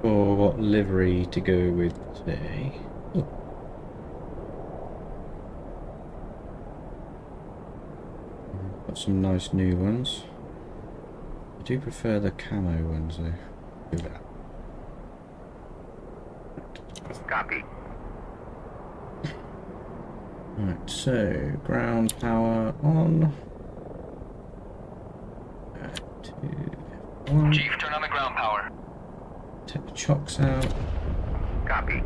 sure what livery to go with today. Oh. Got some nice new ones. I do prefer the camo ones though. Do that. Copy. Right, so ground power on. 2, 1. Chief, turn on the ground power. Take the chocks out. Copy.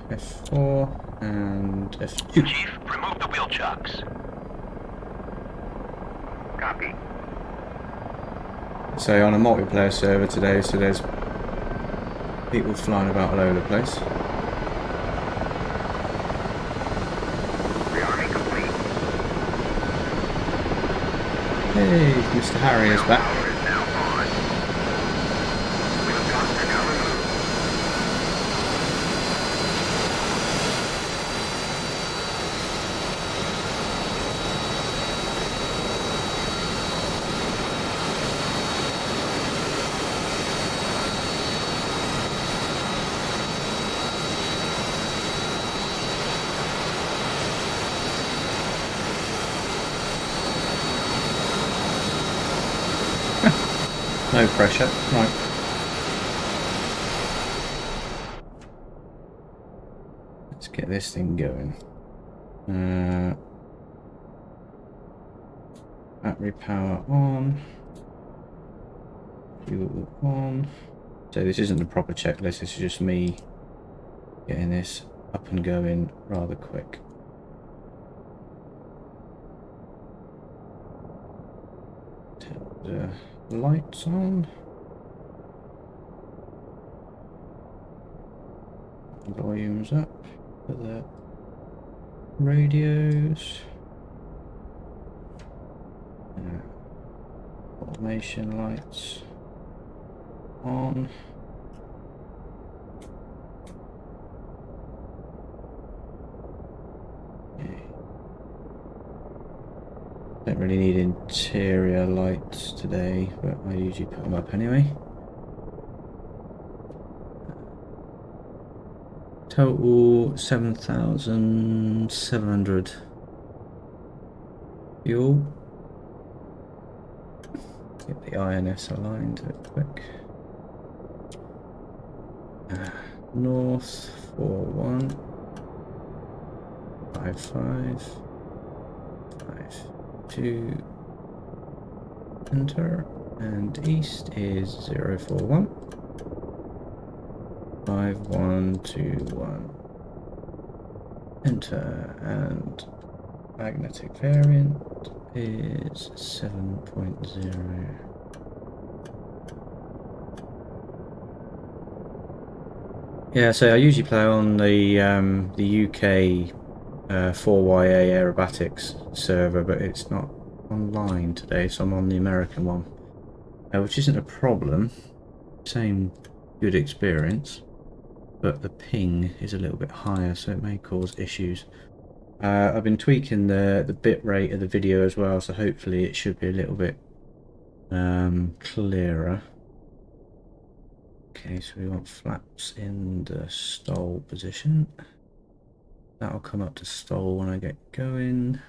F4 and F2. Chief, remove the wheel chocks. Copy. So on a multiplayer server today, so there's people flying about all over the place. Rearming complete. Hey, Mr. Harrier's back. Power is now on. Wheel chocks are now removed. No pressure. Right. Let's get this thing going. Battery power on. Fuel on. So this isn't the proper checklist, this is just me getting this up and going rather quick. Turn the lights on. Volumes up for the radios. Automation lights on. Okay. Don't really need interior lights today, but I usually put them up anyway. Total 7,700 fuel. Get the INS aligned a bit quick. North 41 55 52 enter, and east is 041 5121 enter, and magnetic variant is 7.0. Yeah, so I usually play on the UK 4YA aerobatics server, but it's not online today, so I'm on the American one, which isn't a problem. Same good experience, but the ping is a little bit higher, so it may cause issues. I've been tweaking the bit rate of the video as well, so hopefully it should be a little bit clearer. Okay, so we want flaps in the stall position. That'll come up to stall when I get going.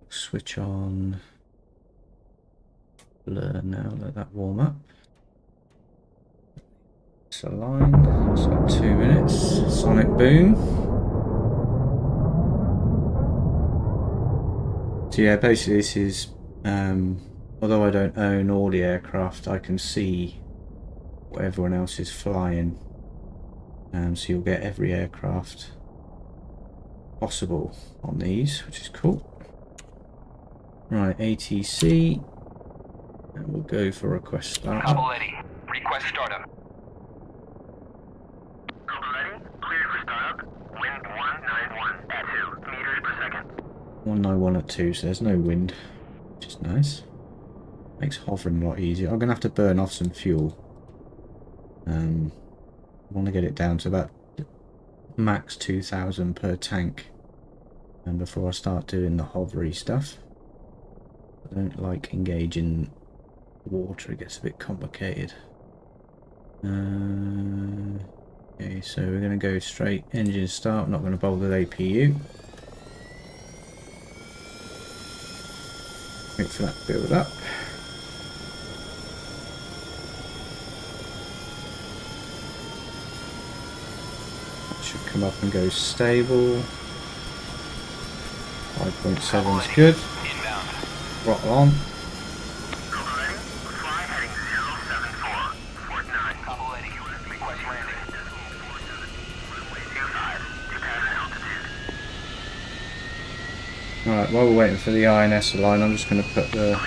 Switch on blur now, let that warm up. It's aligned, so 2 minutes, sonic boom. So yeah, basically this is, although I don't own all the aircraft, I can see what everyone else is flying. So you'll get every aircraft possible on these, which is cool. Right, ATC, and we'll go for request startup. Cobble ready. Request startup. Cobble ready. Cleared for startup. Wind 191 at 2 meters per second. 191 at 2, so there's no wind, which is nice. Makes hovering a lot easier. I'm going to have to burn off some fuel. I want to get it down to about max 2,000 per tank, and before I start doing the hovery stuff. I don't like engaging water, it gets a bit complicated. Okay, so we're going to go straight engine start. I'm not going to bother with APU. Wait for that to build up. That should come up and go stable. 5.7 is good. Throttle on. Alright, while we're waiting for the INS to line, I'm just going to put the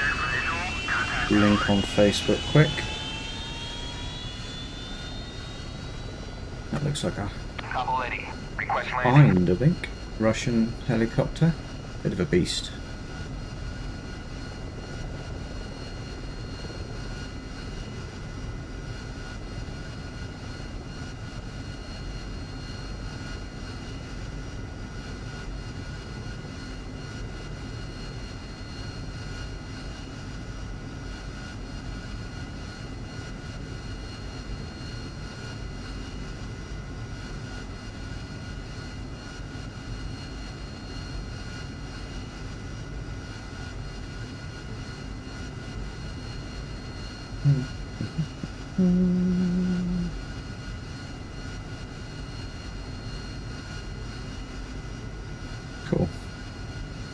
link on Facebook quick. That looks like a Hind, I think. Russian helicopter. Bit of a beast. Cool.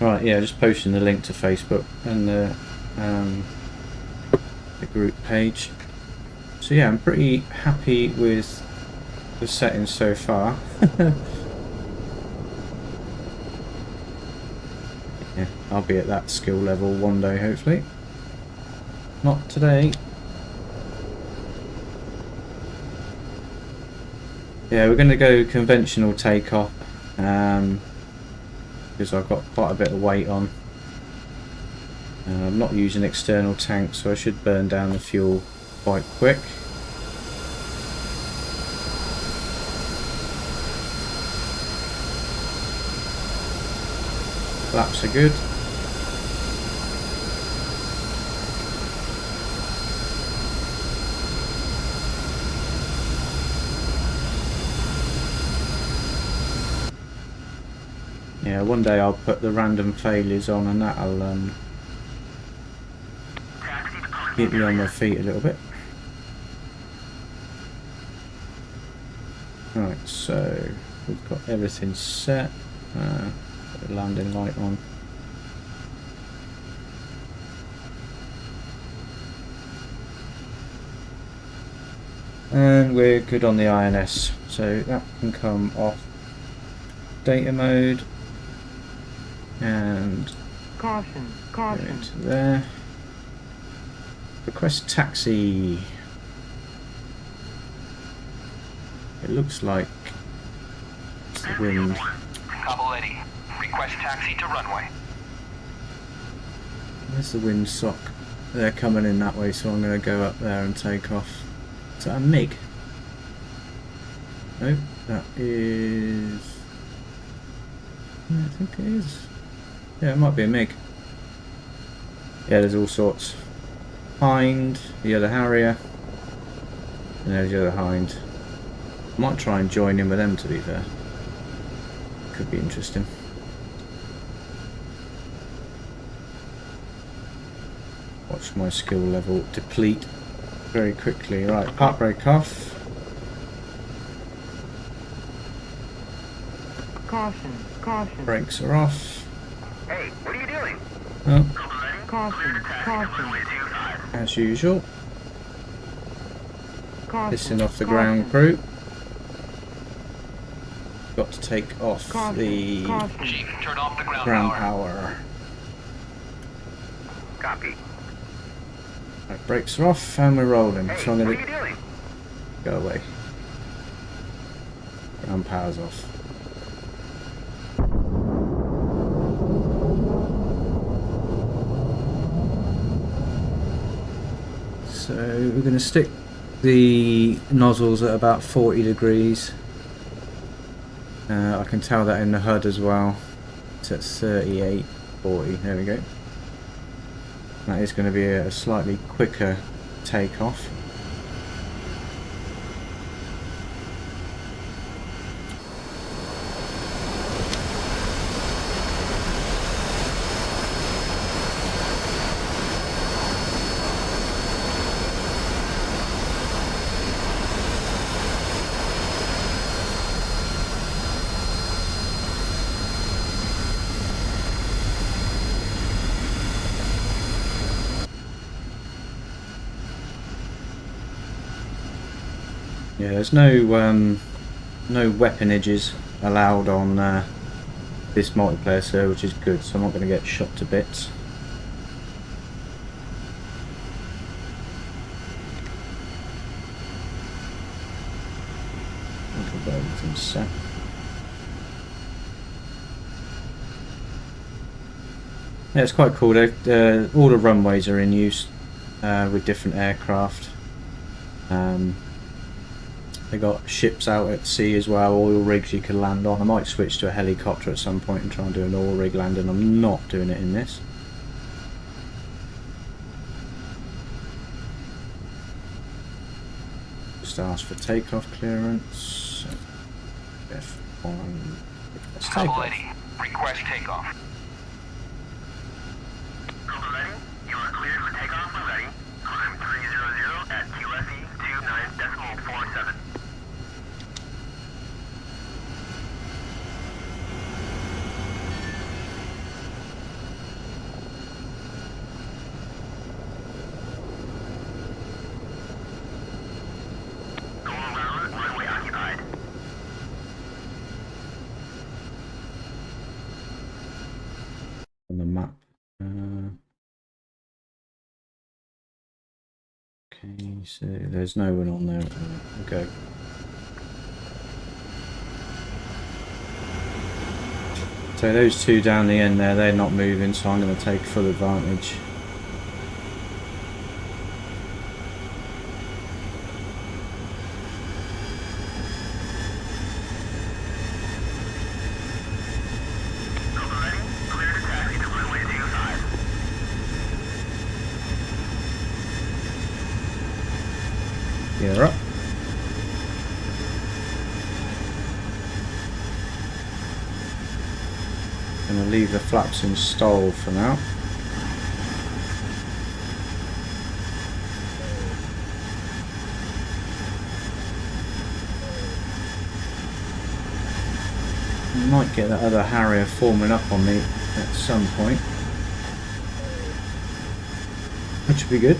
Right, yeah, just posting the link to Facebook and the group page. So yeah, I'm pretty happy with the settings so far. Yeah, I'll be at that skill level one day, hopefully. Not today. Yeah, we're going to go conventional takeoff because I've got quite a bit of weight on. I'm not using external tanks, so I should burn down the fuel quite quick. Flaps are good. Yeah, one day I'll put the random failures on and that'll keep me on my feet a little bit. Right, so we've got everything set. Put the landing light on. And we're good on the INS, so that can come off data mode and caution, go caution. into there. Request taxi. It looks like it's the wind. Couple 80. Request taxi to runway. Where's the wind sock? They're coming in that way, so I'm going to go up there and take off. Is that a MiG? No, that is... Yeah, I think it is. Yeah, it might be a MiG. Yeah, there's all sorts. Hind, the other Harrier, and there's the other Hind. I might try and join in with them, to be fair. Could be interesting. Watch my skill level deplete very quickly. Right, park brake off. Caution, caution. Brakes are off. Hey, what are you doing? Oh, Caution, caution. as usual. Caution. Pissing off the ground crew. Got to take off Caution, the caution. Chief, turn off the ground ground power. power. Copy. Right, brakes are off and we're rolling. Hey, So I'm what going are you to doing? go away. Ground power's off. So we're going to stick the nozzles at about 40 degrees. I can tell that in the HUD as well. It's at 38, 40. There we go. That is going to be a slightly quicker takeoff. Yeah, there's no no weaponages allowed on this multiplayer server, which is good, so I'm not going to get shot to bits. Everything's set. Yeah, it's quite cool. All the runways are in use with different aircraft. They got ships out at sea as well, oil rigs you can land on. I might switch to a helicopter at some point and try and do an oil rig landing. I'm not doing it in this. Just ask for takeoff clearance. F1. Let's take off. Request takeoff. Ready? You are cleared for takeoff when ready. Climb 300 at QFE 29.47. Going around, runway occupied. On the map. Okay, so there's no one on there at the moment. Okay. So those two down the end there, they're not moving, so I'm going to take full advantage. Gear up. Going to leave the flaps installed for now. Might get that other Harrier forming up on me at some point, which would be good.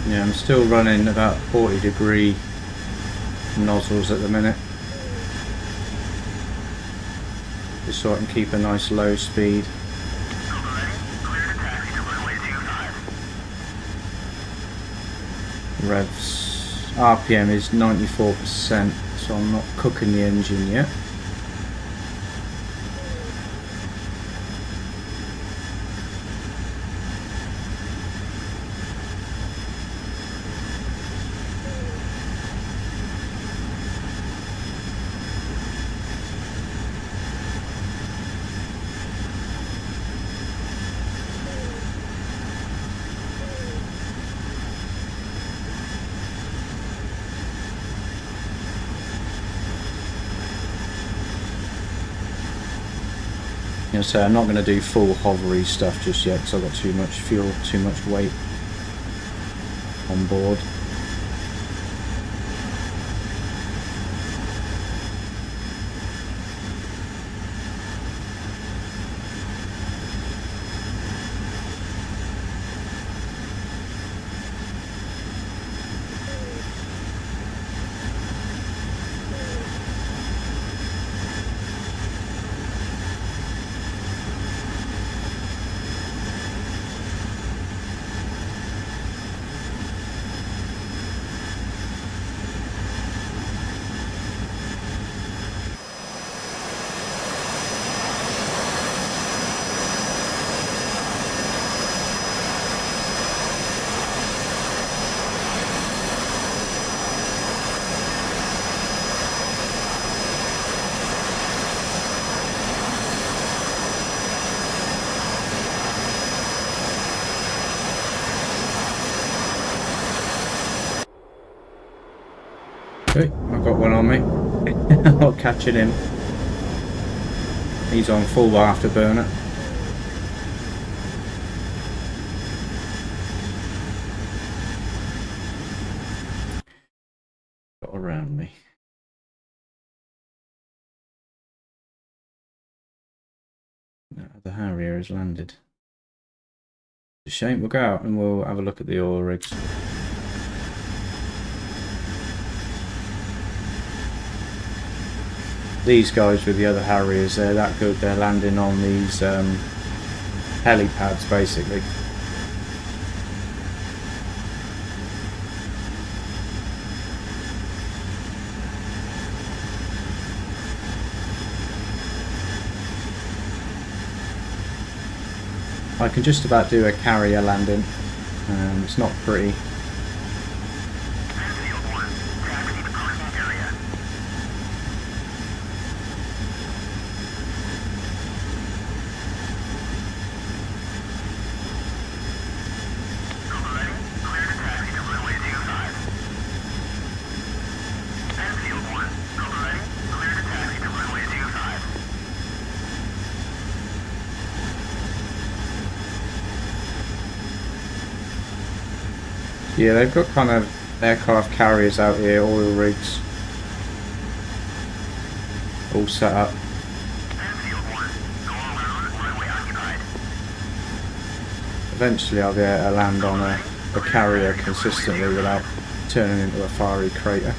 Yeah, I'm still running about 40-degree nozzles at the minute, just so I can keep a nice low speed. Revs, RPM is 94%, so I'm not cooking the engine yet. So I'm not going to do full hovery stuff just yet because I've got too much fuel, too much weight on board. Okay, I've got one on me. I'll catch it him. He's on full afterburner. Got around me. No, the Harrier has landed. It's a shame. We'll go out and we'll have a look at the oil rigs. These guys with the other Harriers, they're that good. They're landing on these helipads basically. I can just about do a carrier landing. It's not pretty. Yeah, they've got kind of aircraft carriers out here, oil rigs, all set up. Eventually I'll be able to land on a carrier consistently without turning into a fiery crater.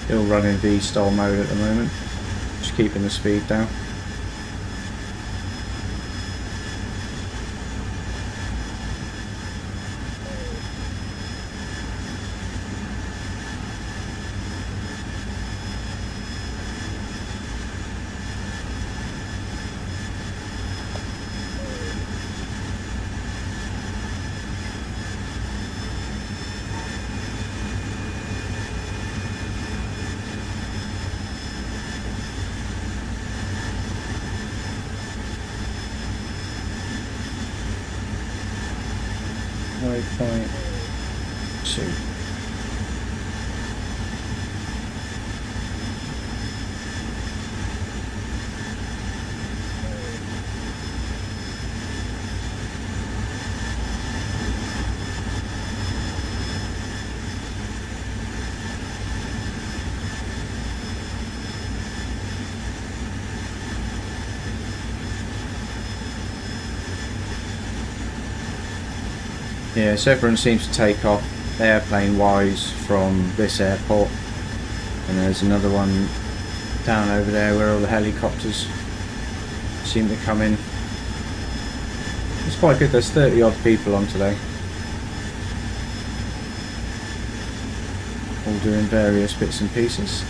Still running V-stall mode at the moment, just keeping the speed down. Waypoint 2. Yeah, so everyone seems to take off airplane wise from this airport, and there's another one down over there where all the helicopters seem to come in. It's quite good. There's 30 odd people on today, all doing various bits and pieces.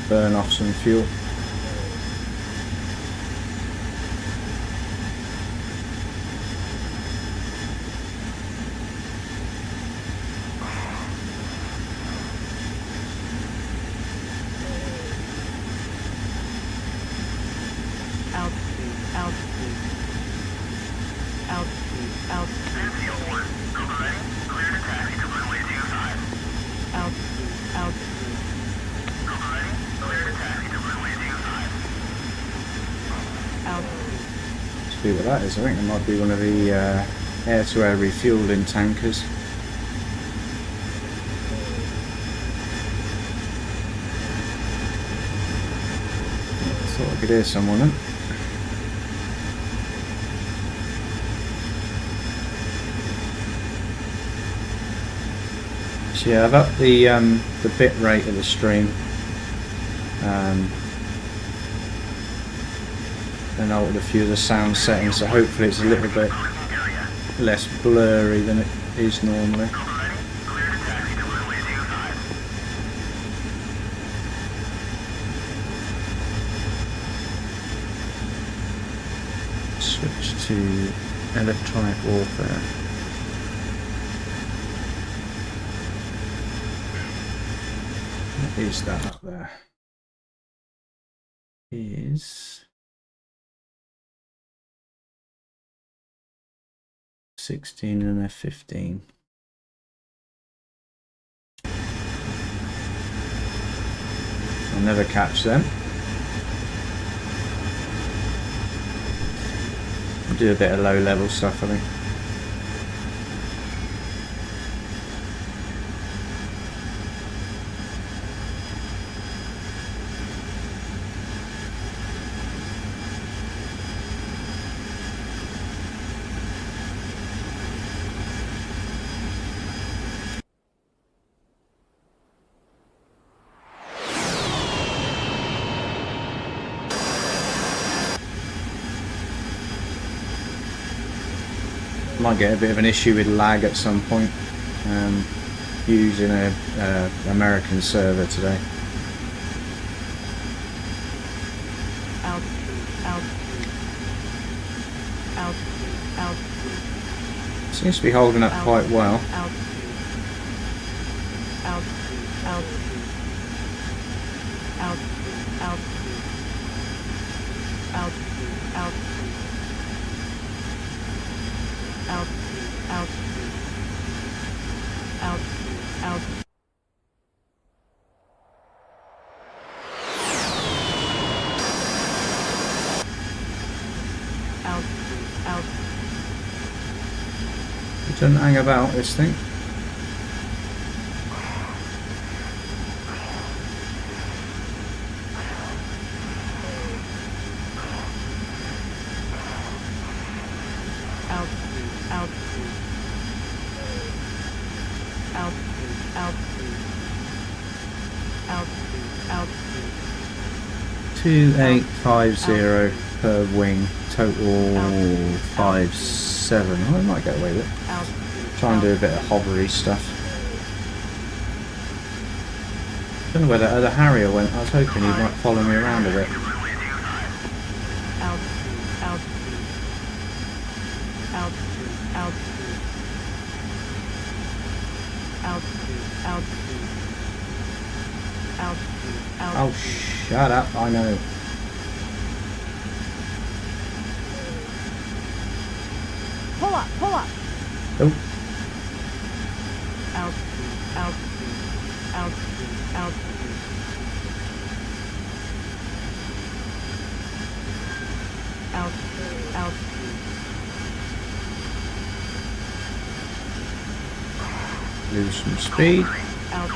Burn off some fuel. See what that is. I think it might be one of the air-to-air refueling tankers. Thought I could hear someone then. So yeah, I've upped the bit rate of the stream. and altered a few of the sound settings, so hopefully it's a little bit less blurry than it is normally. Switch to electronic warfare. What is that up there? Is 16 and F15. I'll never catch them. I'll do a bit of low level stuff, I think. Might get a bit of an issue with lag at some point, using a American server today. Seems to be holding up quite well. It doesn't hang about, this thing. Out. 2850 per wing, total 57. I might get away with it. Try and do a bit of hovery stuff. Don't know where that other Harrier went. I was hoping he might follow me around a bit. Oh, shut up, I know. Pull up, pull up. Oh. Out, out, out, out. Out, out. Lose some speed. Out,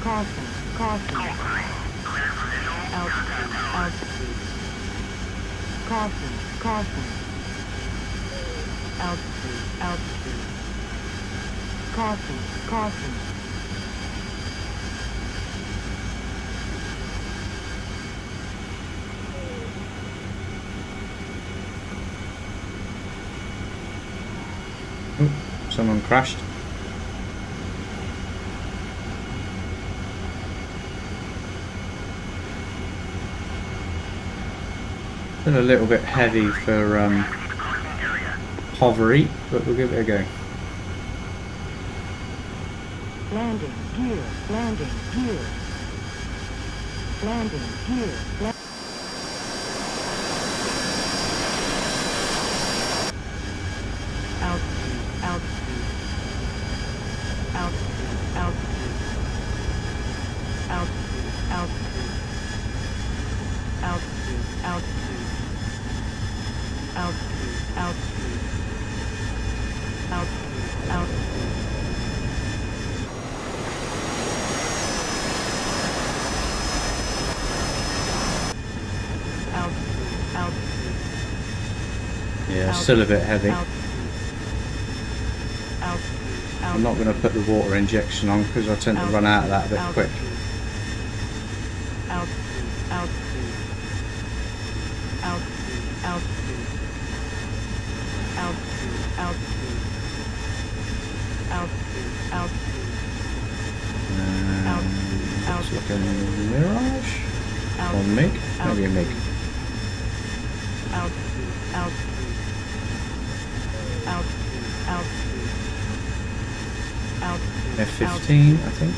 caution, caution. Out, out. Caution, caution. Out, out. Caution, caution. Oh, someone crashed. Still a little bit heavy for hovery, but we'll give it a go. Landing gear, landing gear. Landing gear. Out, out. Out, out. Out, out. Out, out. Out, out. Out, out. Out, out. Yeah, still a bit heavy. Out, out, out. I'm not going to put the water injection on because I tend to run out of that a bit Out. quick. Out, out. Looks like a Mirage or MiG, maybe a MiG. F-15, I think.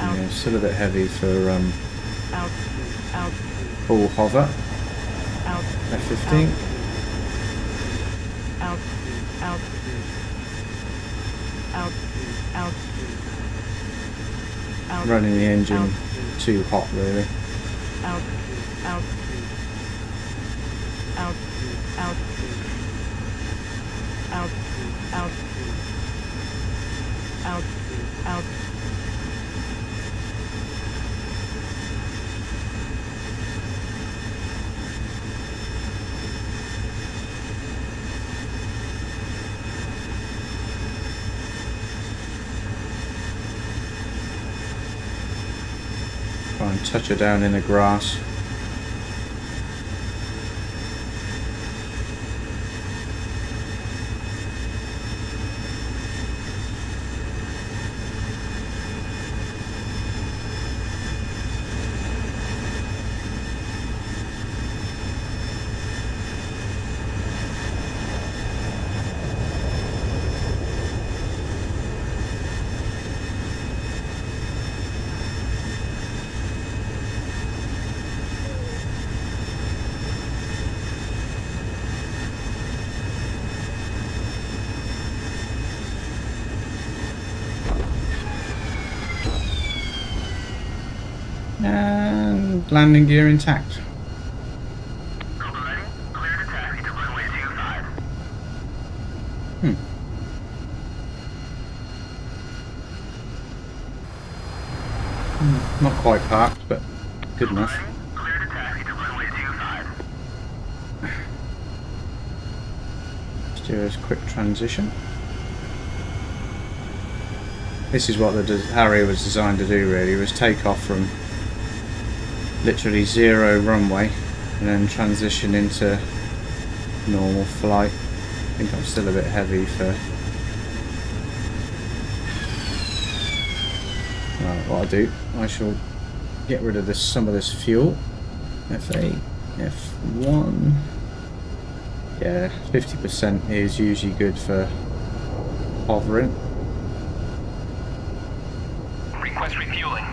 Yeah, still a bit heavy for full hover. F-15. Running the engine too hot, really. Try and touch her down in the grass. And landing gear intact. Cobra ready. Clear to taxi to runway 25. Not quite parked, but good enough. Ready. Clear to taxi to runway 25. Let's do a quick transition. This is what the Harrier was designed to do, really, was take off from literally zero runway and then transition into normal flight. I think I'm still a bit heavy for... Right, what I'll do, I shall get rid of some of this fuel. F8, F1. Yeah, 50% is usually good for hovering. Request refueling.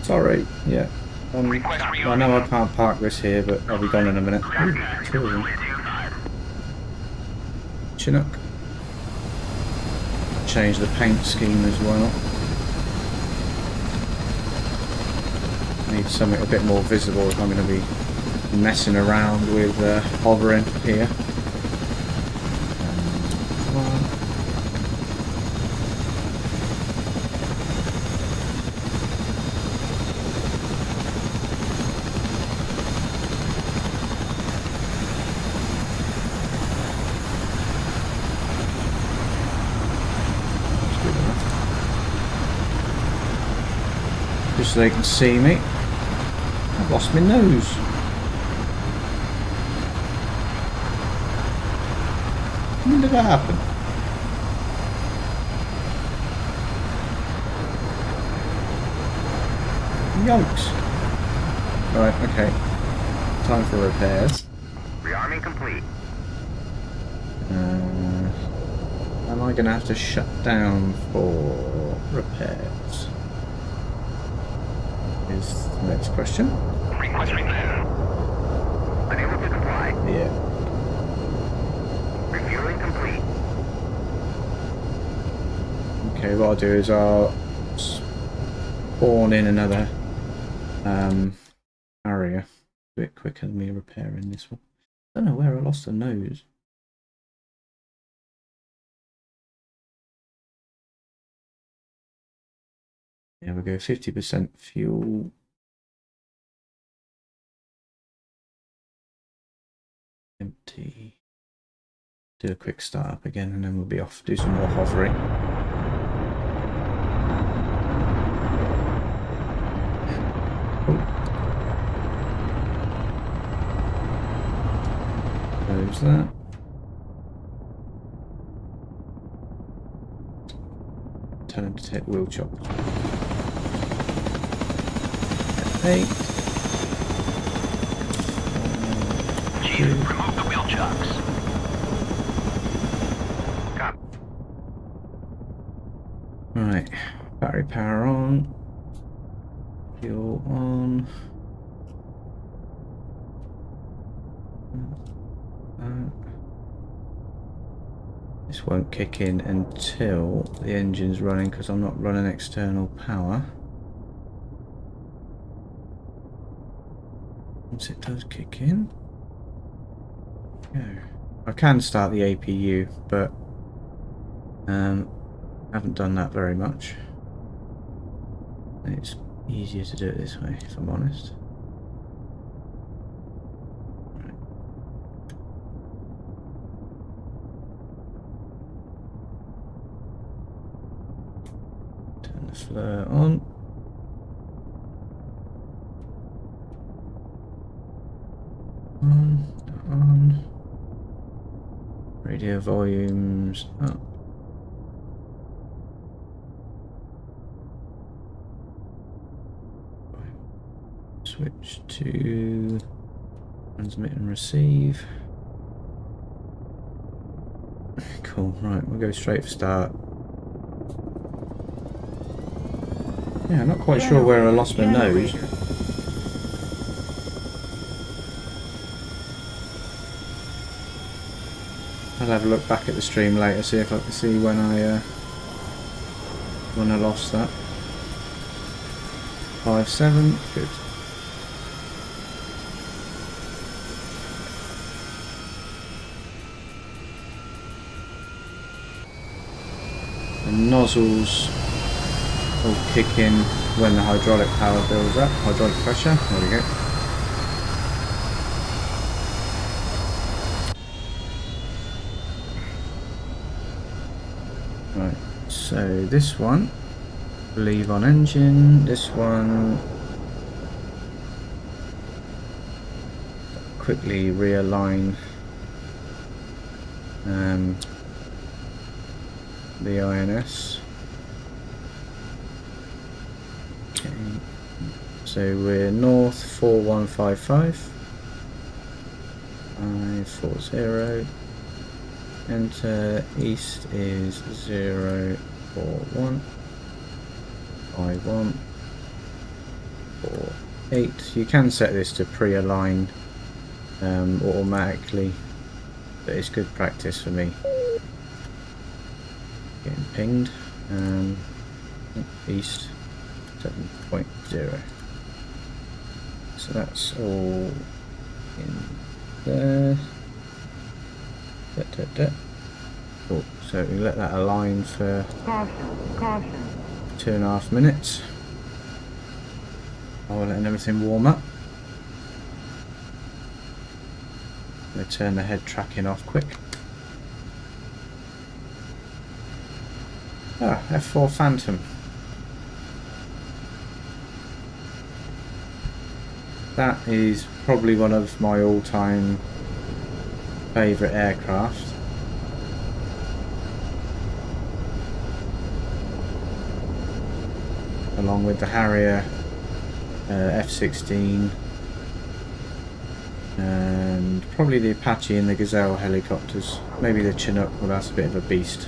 Sorry, yeah. Request refueling. I know I can't park this here, but I'll be gone in a minute. Clear to Ooh, taxi to two of them. runway 25. Chinook. Change the paint scheme as well. Need something a bit more visible if I'm going to be messing around with hovering here. Just so they can see me. I've lost my nose. When did that happen? Yikes. Right, okay. Time for repairs. Rearming complete. Am I going to have to shut down for repairs? Is the next question. Request repair. Unable to comply. Yeah. Refueling complete. Okay, what I'll do is I'll spawn in another Harrier a bit quicker than me repairing this one. I don't know where I lost the nose. There we go, 50% fuel. Empty. do a quick start up again and then we'll be off, do some more hovering. Close that. Tell him to take wheel chop. 8. Chief, remove the wheel chocks. Copy. Right, battery power on. Fuel on. This won't kick in until the engine's running because I'm not running external power. Once it does kick in, go. I can start the APU, but haven't done that very much. It's easier to do it this way, if I'm honest. Turn the flare on. On. Radio volumes up. Switch to transmit and receive. Cool, right, we'll go straight for start. Yeah, I'm not quite sure where I lost my nose. I'll have a look back at the stream later, see if I can see when I lost that. 5-7, good. The nozzles will kick in when the hydraulic power builds up, hydraulic pressure, there we go. Right, so this one, leave on engine, this one, quickly realign the INS. Okay, so we're north 4155, 540. Enter, east is 041, 51, 48. You can set this to pre-align automatically, but it's good practice for me. Getting pinged. East 7.0. So that's all in there. Cool. So we let that align for Caution, caution. 2.5 minutes. I'll let everything warm up. I'm going to turn the head tracking off quick. Ah, F4 Phantom. That is probably one of my all-time favourite aircraft. Along with the Harrier F-16 and probably the Apache and the Gazelle helicopters. Maybe the Chinook, well that's a bit of a beast.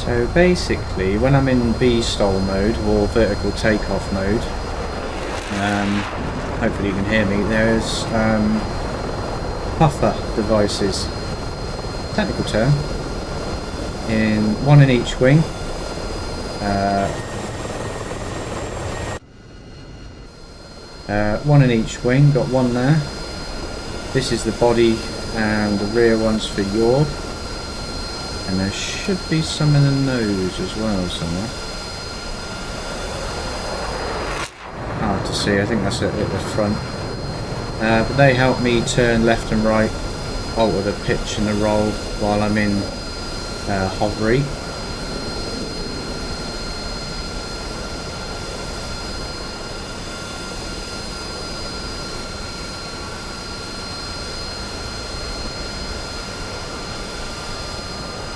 So basically, when I'm in B-stall mode or vertical takeoff mode, hopefully you can hear me, there's puffer devices, technical term, one in each wing. One in each wing, got one there. This is the body and the rear ones for yaw. And there should be some in the nose as well somewhere. Hard to see, I think that's at the front. But they help me turn left and right, alter the pitch and the roll while I'm in hovery.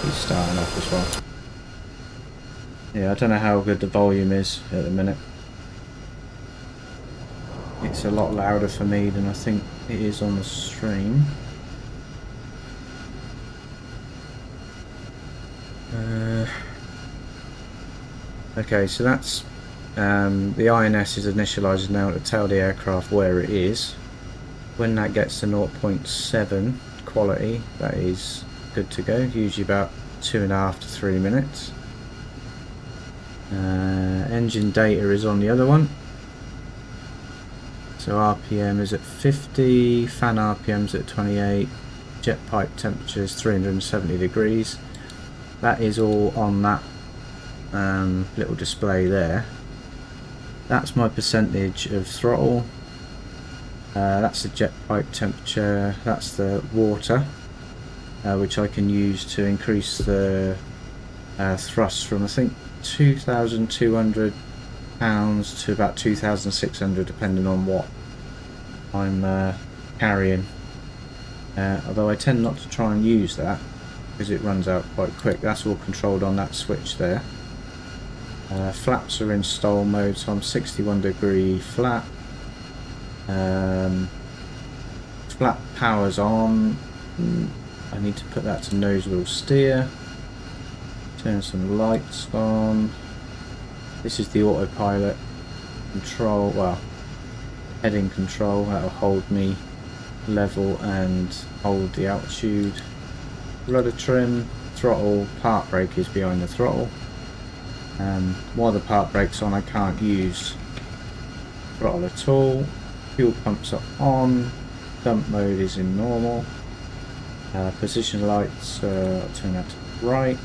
He's starting off as well. Yeah, I don't know how good the volume is at the minute. It's a lot louder for me than I think it is on the stream. Okay, so that's the INS is initialized now to tell the aircraft where it is. When that gets to 0.7 quality, that is good to go. Usually about 2.5 to 3 minutes. Engine data is on the other one. So RPM is at 50, fan RPM's at 28, jet pipe temperature is 370 degrees. That is all on that little display there. That's my percentage of throttle. That's the jet pipe temperature. That's the water, which I can use to increase the thrust from I think 2,200 pounds to about 2,600 depending on what I'm carrying. Although I tend not to try and use that because it runs out quite quick. That's all controlled on that switch there. Flaps are in stall mode, so I'm 61 degree flat. Flat power's on. I need to put that to nose wheel steer. Turn some lights on. This is the autopilot control, well, heading control. That'll hold me level and hold the altitude. Rudder trim, throttle, park brake is behind the throttle. While the park brake's on, I can't use throttle at all. Fuel pumps are on. Dump mode is in normal. Position lights, I'll turn that to the right.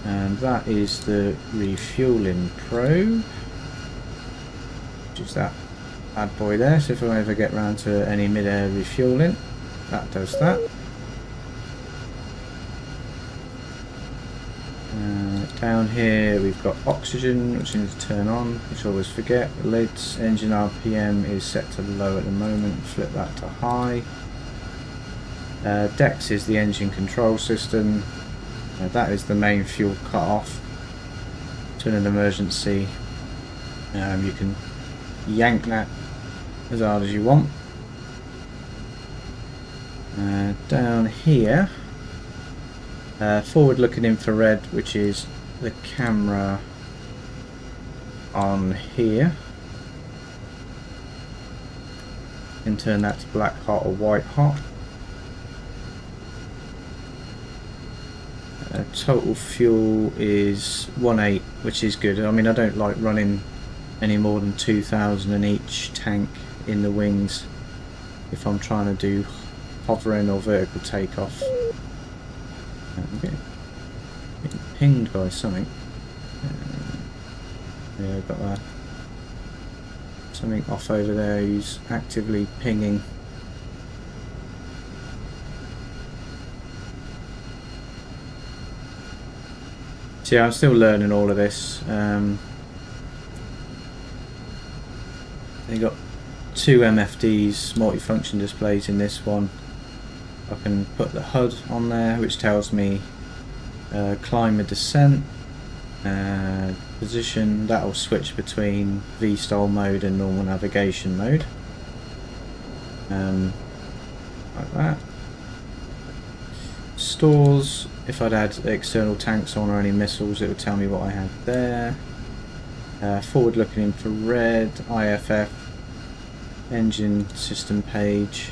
And that is the refueling probe, which is that bad boy there. So if I ever get round to any mid-air refueling, that does that. Down here we've got oxygen, which I need to turn on, which I always forget. Lids, engine RPM is set to low at the moment, flip that to high. DEX is the engine control system. That is the main fuel cut off. Turn an emergency. You can yank that as hard as you want. Down here, forward looking infrared, which is the camera on here. You can turn that to black hot or white hot. Total fuel is 1.8, which is good. I mean, I don't like running any more than 2,000 in each tank in the wings if I'm trying to do hovering or vertical takeoff. I'm getting pinged by something. Yeah, I've got something off over there who's actively pinging. So yeah, I'm still learning all of this. They got 2 MFDs, multifunction displays in this one. I can put the HUD on there, which tells me climb and descent, position. That'll switch between V-stall mode and normal navigation mode, like that. Stores, if I'd had external tanks on or any missiles, it would tell me what I had there. Forward looking infrared, IFF, engine system page.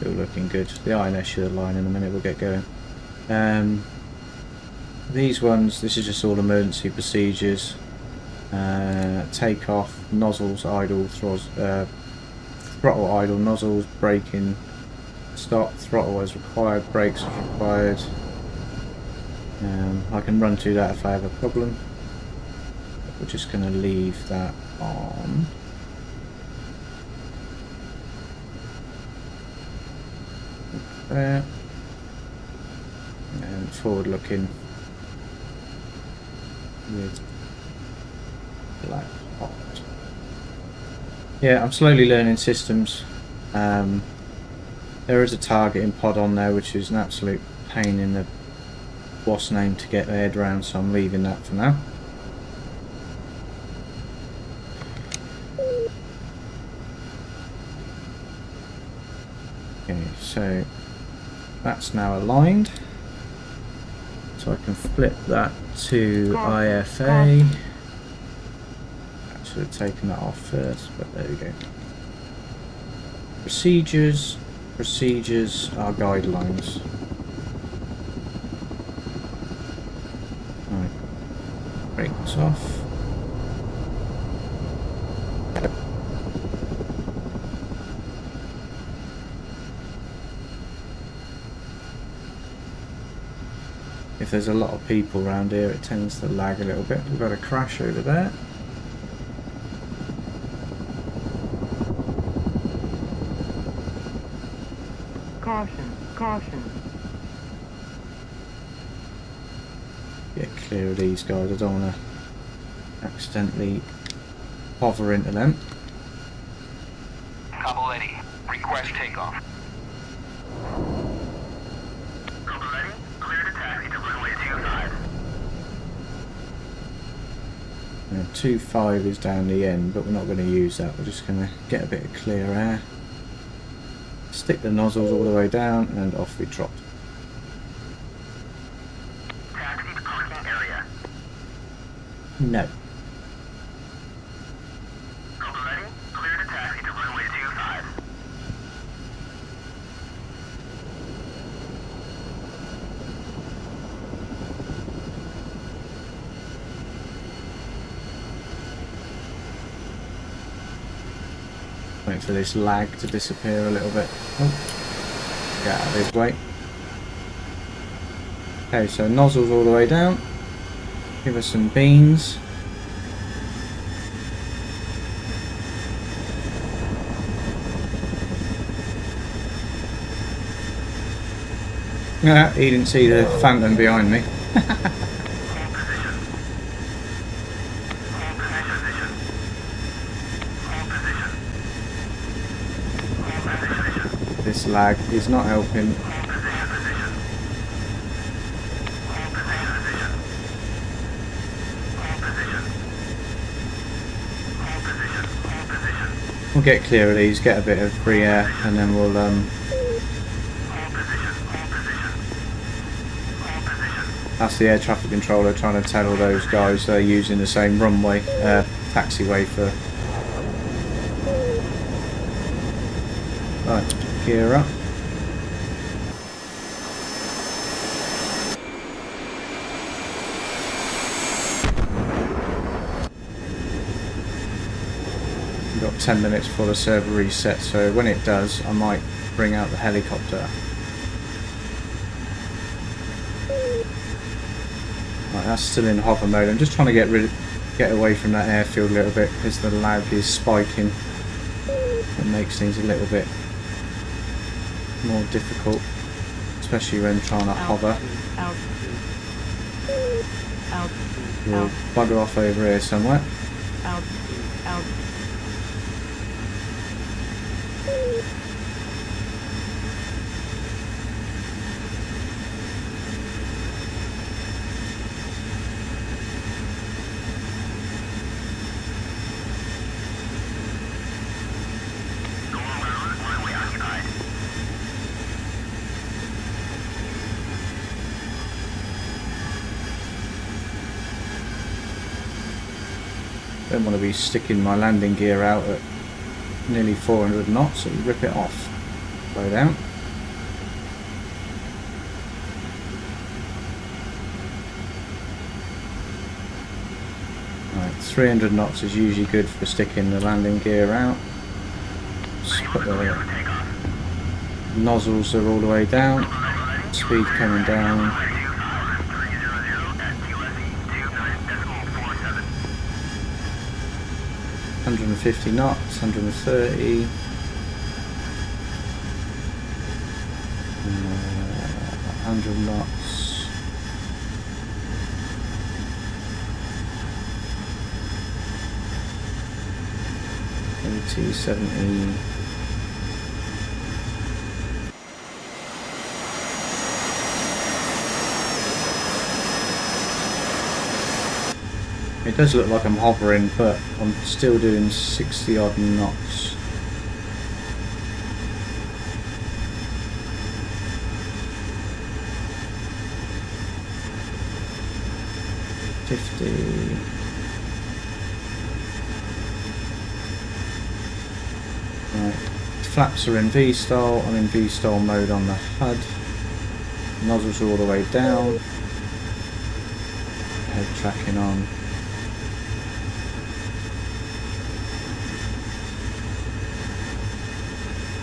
Still looking good. The INS should align in a minute, we'll get going. These ones, this is just all emergency procedures. Take off, nozzles idle, throttle idle, nozzles, braking, stop, throttle as required, brakes as required. I can run through that if I have a problem. We're just going to leave that on. There. And forward looking with black hot. Yeah, I'm slowly learning systems. There is a targeting pod on there, which is an absolute pain in the boss name to get their head around, so I'm leaving that for now. Okay, so that's now aligned, so I can flip that to IFA. I should have taken that off first, but there we go. Procedures are guidelines. Right. Break this off. If there's a lot of people around here, it tends to lag a little bit. We've got a crash over there. Caution. Get clear of these guys. I don't want to accidentally hover into them. Cavalletti, request takeoff. Cavalletti, clear to taxi to runway 25. 25 is down the end, but we're not going to use that. We're just going to get a bit of clear air. Stick the nozzles all the way down and off we trot. Taxi to parking area. No. Cavalletti, clear to taxi to runway 25. Wait for this lag to disappear a little bit. Oh. Get out of his way. Okay, so nozzles all the way down. Give us some beans. Yeah, he didn't see the phantom behind me. This lag is not helping. We'll get clear of these, get a bit of free air, and then we'll that's the air traffic controller trying to tell all those guys they're using the same runway, taxiway for. Right, gear up. We've got 10 minutes before the server reset, so when it does, I might bring out the helicopter. Right, that's still in hover mode. I'm just trying to get away from that airfield a little bit because the lag is spiking. It makes things a little bit more difficult, especially when trying to hover. We'll bugger off over here somewhere. Don't want to be sticking my landing gear out at nearly 400 knots, so rip it off. Slow down. 300 knots is usually good for sticking the landing gear out. Just put the nozzles are all the way down, speed coming down. 150 knots, 130. 100 knots. T 70. It does look like I'm hovering, but I'm still doing 60 odd knots. Right. Flaps are in V-style. I'm in V-style mode on the HUD. Nozzles are all the way down. Head tracking on.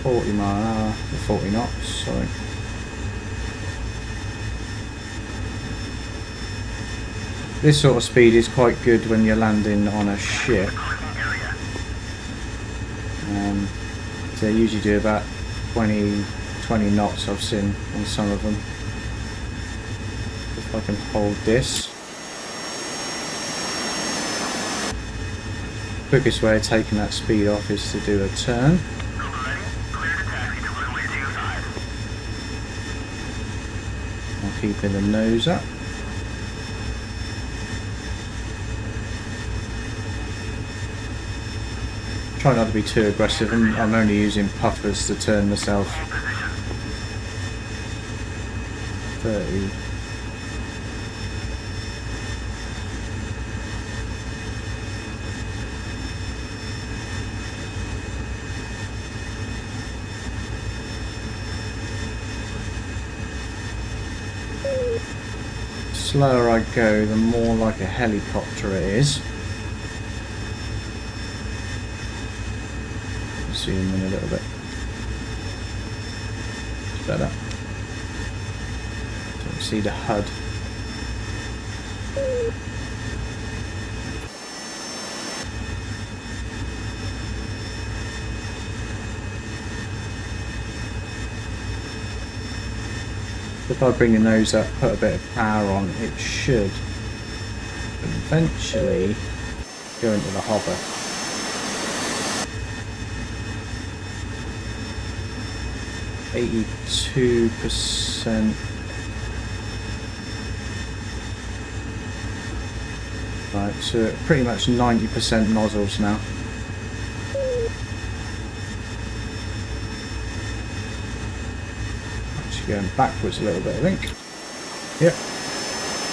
.40 mile an hour, 40 knots, sorry. This sort of speed is quite good when you're landing on a ship. They usually do about 20 knots I've seen on some of them. If I can hold this. Quickest way of taking that speed off is to do a turn. I'm keeping the nose up. Try not to be too aggressive. I'm only using puffers to turn myself. 30. The slower I go, the more like a helicopter it is. Zoom in a little bit. It's better. Don't see the HUD. If I bring the nose up, put a bit of power on, it should eventually go into the hover. %. Right, so pretty much 90% nozzles now. Actually going backwards a little bit, I think. Yep.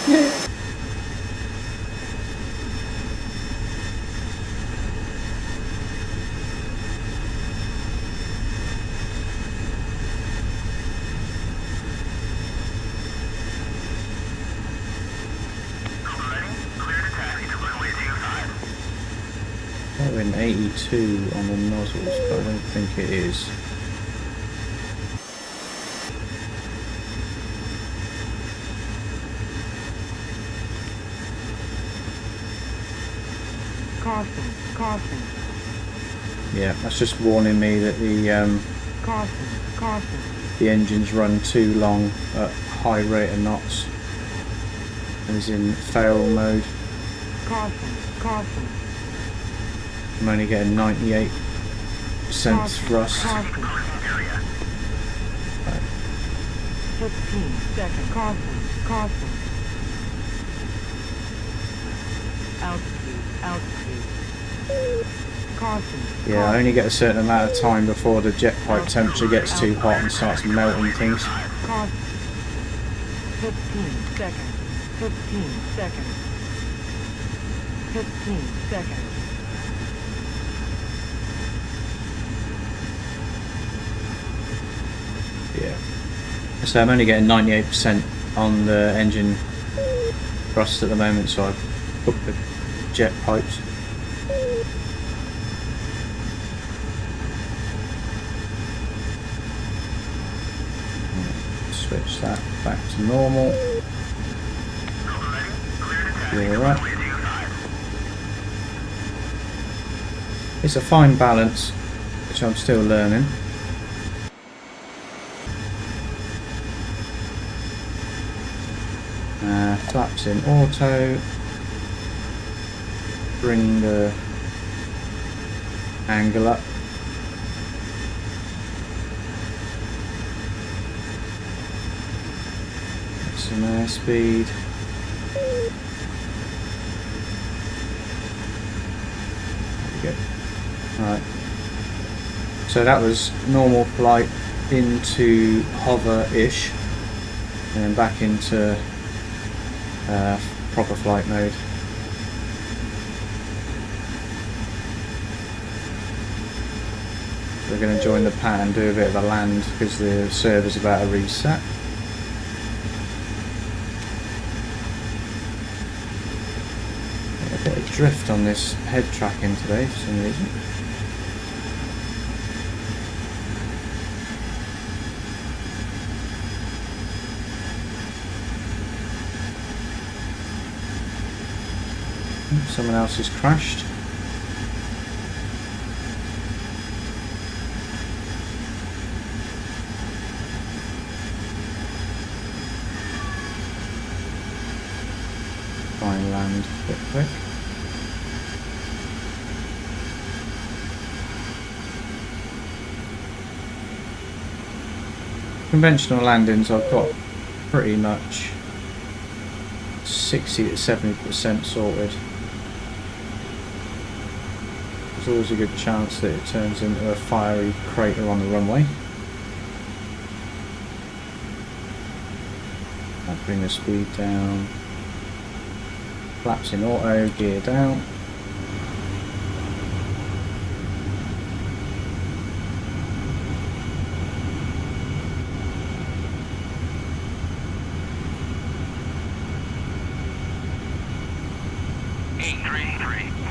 Yeah. In 82 on the nozzles, but I don't think it is. Caution, caution. Yeah, that's just warning me that the engines run too long at high rate of knots. And is in fail mode. Caution. I'm only getting 98% thrust. Right. 15 seconds. Caution. Altitude. Caution. Yeah, I only get a certain amount of time before the jet pipe temperature gets too hot and starts melting things. Caution. 15 seconds. 15 seconds. Yeah. So I'm only getting 98% on the engine thrust at the moment, so I've booked the jet pipes. Switch that back to normal. You're right. It's a fine balance, which I'm still learning. Flaps in auto. Bring the angle up. Get some airspeed. There we go. Right. So that was normal flight into hover-ish, and then back into proper flight mode. We're going to join the pattern, do a bit of a land because the server's about to reset. A bit of drift on this head tracking today for some reason. Someone else has crashed. Try and land a bit quick. Conventional landings I've got pretty much 60 to 70% sorted. There's always a good chance that it turns into a fiery crater on the runway. I'll bring the speed down. Flaps in auto, gear down.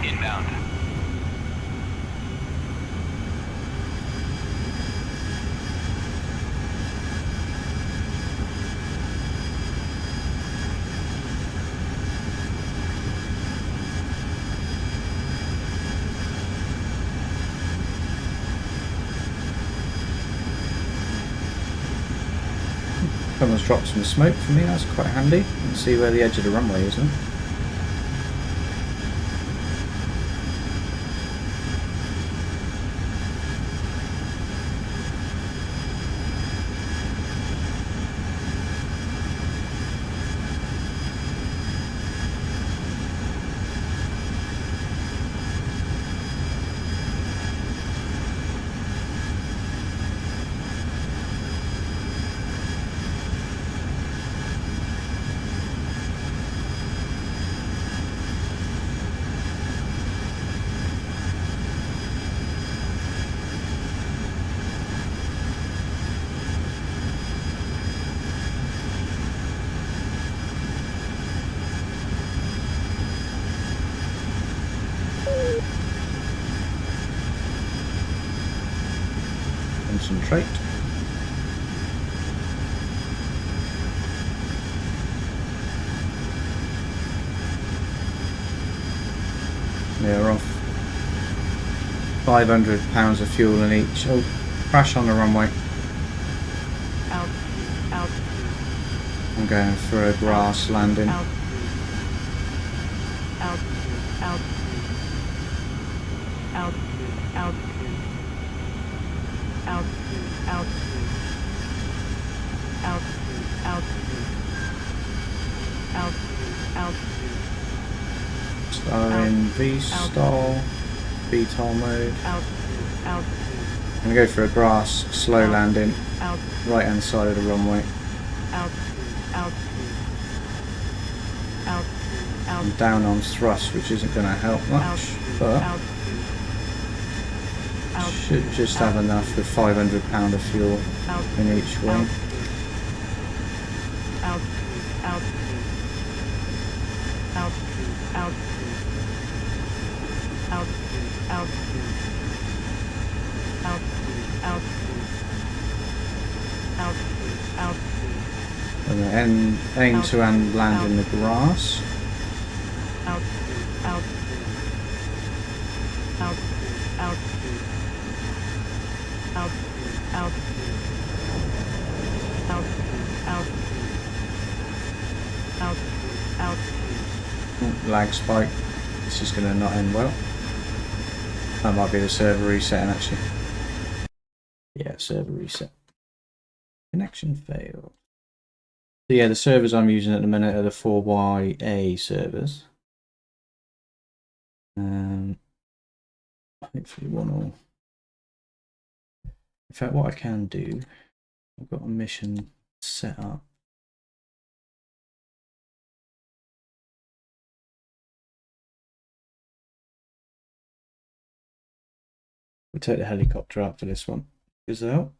Inbound. Someone's dropped some smoke for me, that's quite handy. You can see where the edge of the runway is now. Concentrate. Yeah, we're off. 500 pounds of fuel in each. Oh, crash on the runway. I'm going for a grass landing. Star in V-stall, VTOL mode. I'm going to go for a grass slow landing, right hand side of the runway. I'm down on thrust, which isn't going to help much, but should just have enough with 500 pound of fuel in each wing. Altitude, altitude. Altitude, altitude. Altitude, altitude. And then aim to and land in the grass. Altitude, altitude. Altitude, altitude. Altitude, altitude. Altitude, altitude. Altitude, altitude. Lag spike. This is going to not end well. That might be the server resetting actually. Yeah, server reset. Connection failed. So yeah, the servers I'm using at the minute are the 4YA servers. Hopefully one will. In fact, what I can do, I've got a mission set up. We'll take the helicopter up for this one. Gazelle.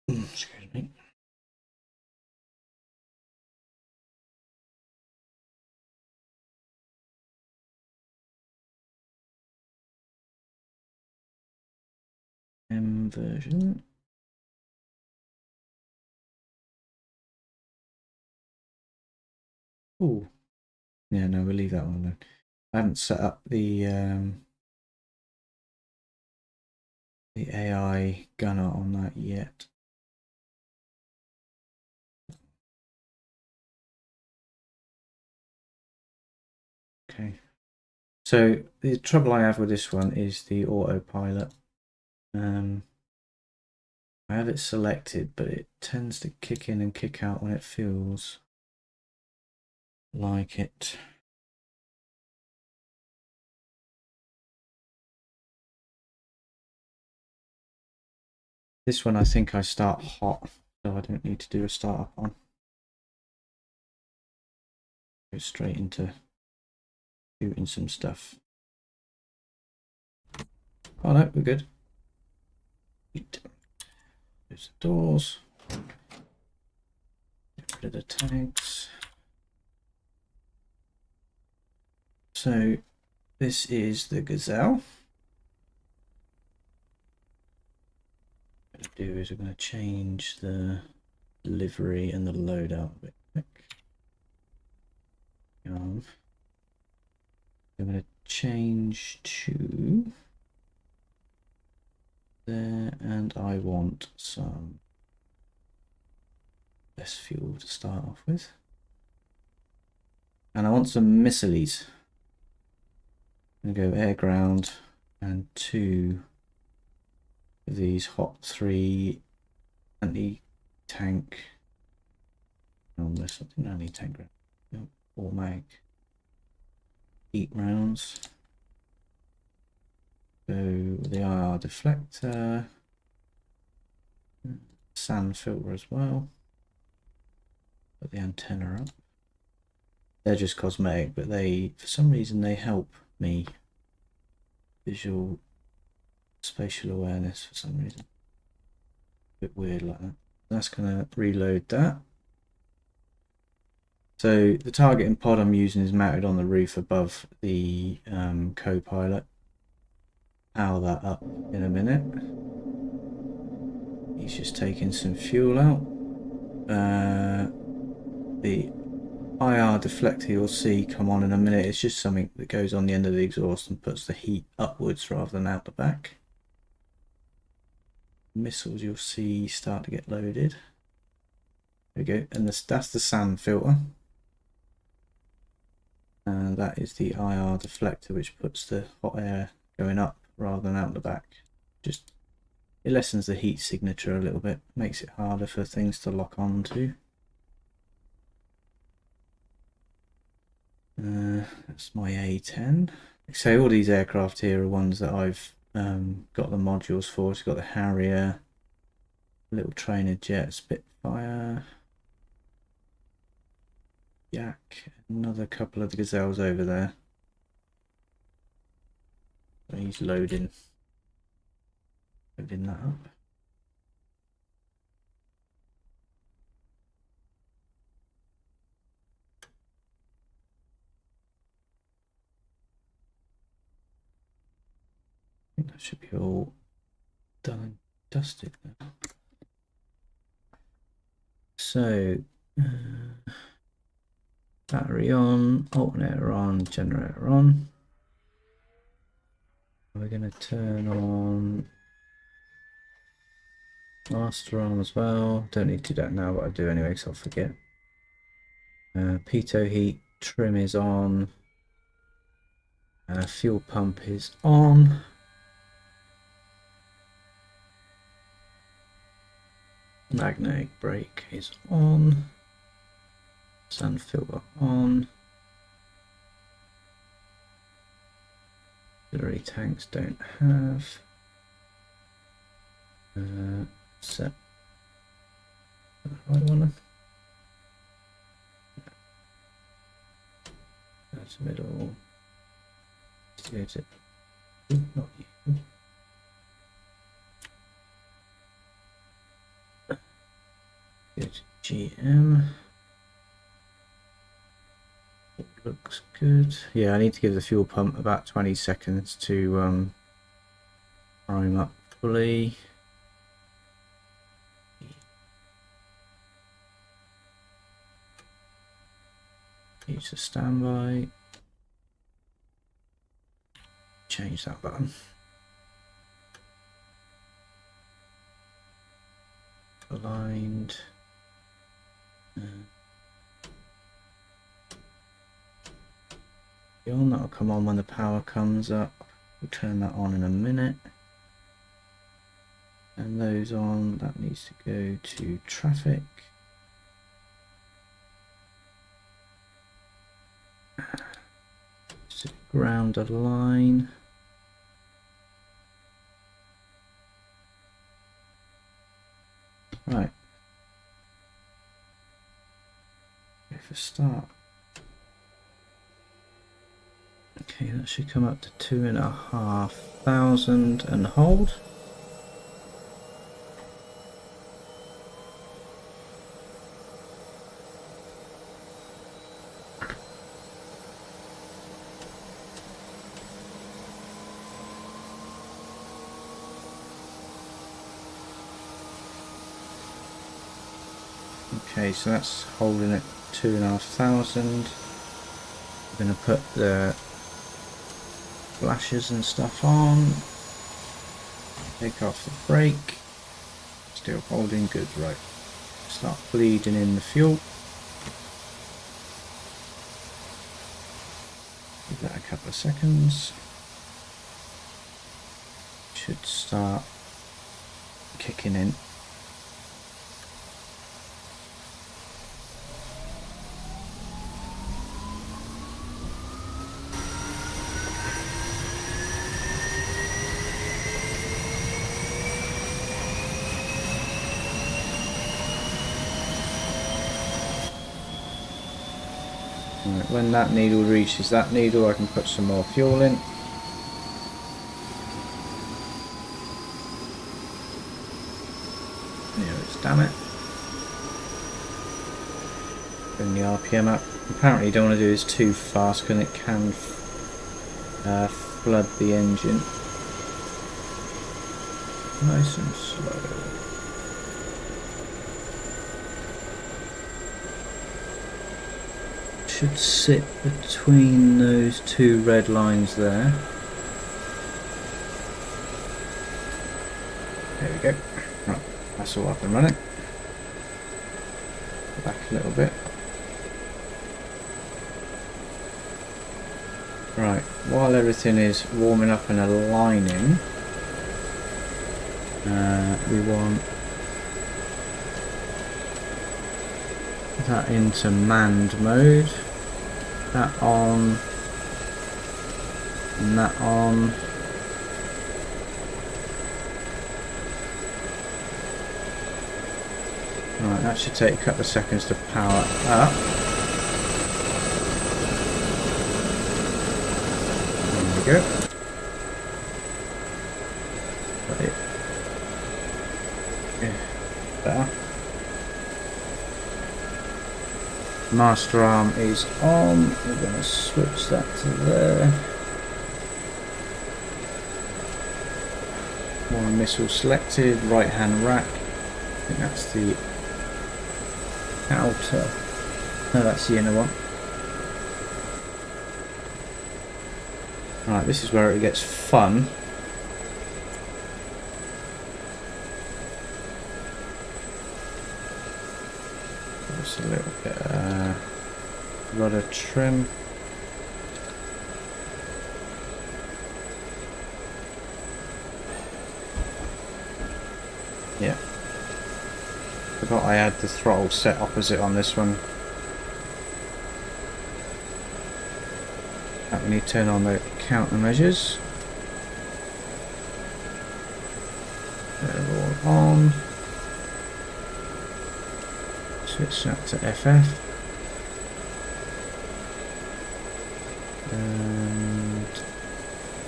Excuse me. M version. Oh, yeah, no, we'll leave that one alone. I haven't set up the AI gunner on that yet. Okay. So the trouble I have with this one is the autopilot. I have it selected, but it tends to kick in and kick out when it feels like it. This one I think I start hot, so I don't need to do a startup on. Go straight into shooting some stuff. Oh no, we're good. Close the doors. Get rid of the tanks. So this is the Gazelle. What I'm going to do is we're going to change the livery and the loadout a bit quick. I'm going to change to there, and I want some less fuel to start off with, and I want some missiles. I'm going to go air ground and 2 of these hot 3 anti-tank. Almost, I think anti-tank round. 4 mag heat rounds. So the IR deflector, sand filter as well. Put the antenna up. They're just cosmetic, but they, for some reason, they help me visual spatial awareness for some reason. A bit weird like that. That's gonna reload that. So the targeting pod I'm using is mounted on the roof above the co-pilot. Power that up in a minute. He's just taking some fuel out. The IR deflector you'll see come on in a minute. It's just something that goes on the end of the exhaust and puts the heat upwards rather than out the back. Missiles you'll see start to get loaded. There we go, and that's the sand filter. And that is the IR deflector, which puts the hot air going up rather than out the back. Just it lessens the heat signature a little bit, makes it harder for things to lock on to. That's my A10. So all these aircraft here are ones that I've got the modules for. It's got the Harrier, little trainer jet, Spitfire, Yak, another couple of the Gazelles over there. He's loading that up. that should be all done and dusted now. So, battery on, alternator on, generator on. We're going to turn on master arm as well. Don't need to do that now, but I do anyway, so I'll forget. Pitot heat trim is on. Fuel pump is on. Magnetic brake is on. Sand filter on. Auxiliary tanks don't have. Set. The right one. That's middle. Let's go to. Ooh, not you. Go to GM. Looks good. Yeah, I need to give the fuel pump about 20 seconds to prime up fully. Use a standby. Change that button. Aligned. That'll come on when the power comes up. We'll turn that on in a minute. And those on, that needs to go to traffic. So ground a line. Right. Go for start. Okay, that should come up to 2,500 and hold. Okay, so that's holding at 2,500. I'm going to put the flashes and stuff on. Take off the brake. Still holding good, right. Start bleeding in the fuel. Give that a couple of seconds. Should start kicking in. Right, when that needle reaches that needle, I can put some more fuel in. There it is, damn it. Bring the RPM up. Apparently you don't want to do this too fast because it can flood the engine. Nice and slow. Should sit between those two red lines there. There we go. Right, that's all up and running. Back a little bit. Right, while everything is warming up and aligning, we want that into manned mode. That on, and that on. Right, that should take a couple of seconds to power up. There we go. Got it. Yeah, better. Master arm is on. We're going to switch that to there. One missile selected, right hand rack. I think that's the outer. No, that's the inner one. Right, this is where it gets fun. Just a little bit rudder trim. Yeah. Forgot I had the throttle set opposite on this one. We need to turn on the countermeasures. They're all on. Switch that to FF. And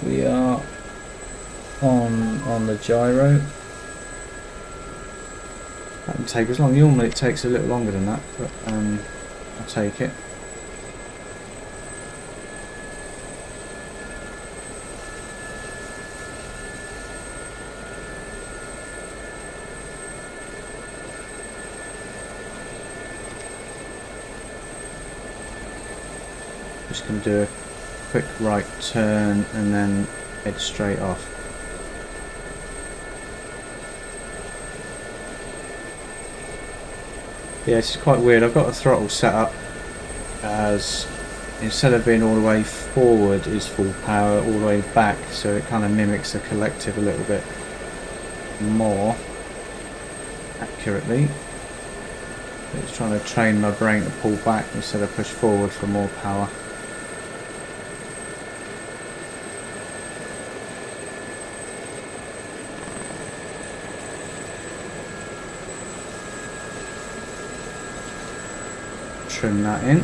we are on the gyro. That can take as long. Normally it takes a little longer than that, but I'll take it. Just going to do a quick right turn and then head straight off. Yeah, it's quite weird. I've got the throttle set up as instead of being all the way forward is full power, all the way back, so it kind of mimics the collective a little bit more accurately. It's trying to train my brain to pull back instead of push forward for more power. Trim that in.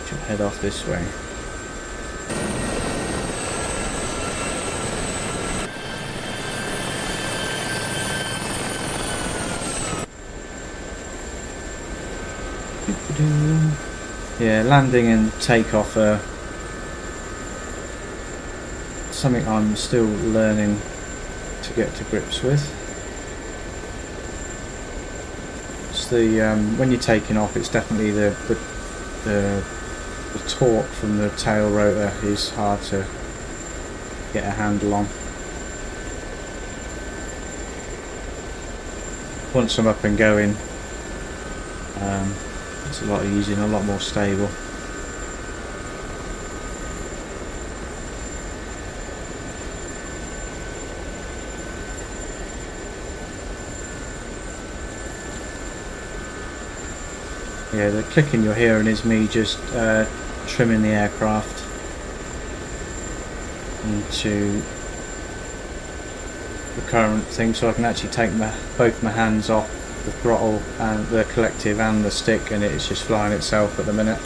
Should head off this way. Yeah, landing and takeoff are something I'm still learning to get to grips with. It's the when you're taking off, it's definitely the torque from the tail rotor is hard to get a handle on. Once I'm up and going, it's a lot easier and a lot more stable. Yeah, the clicking you're hearing is me just trimming the aircraft into the current thing, so I can actually take both my hands off the throttle and the collective and the stick, and it's just flying itself at the minute.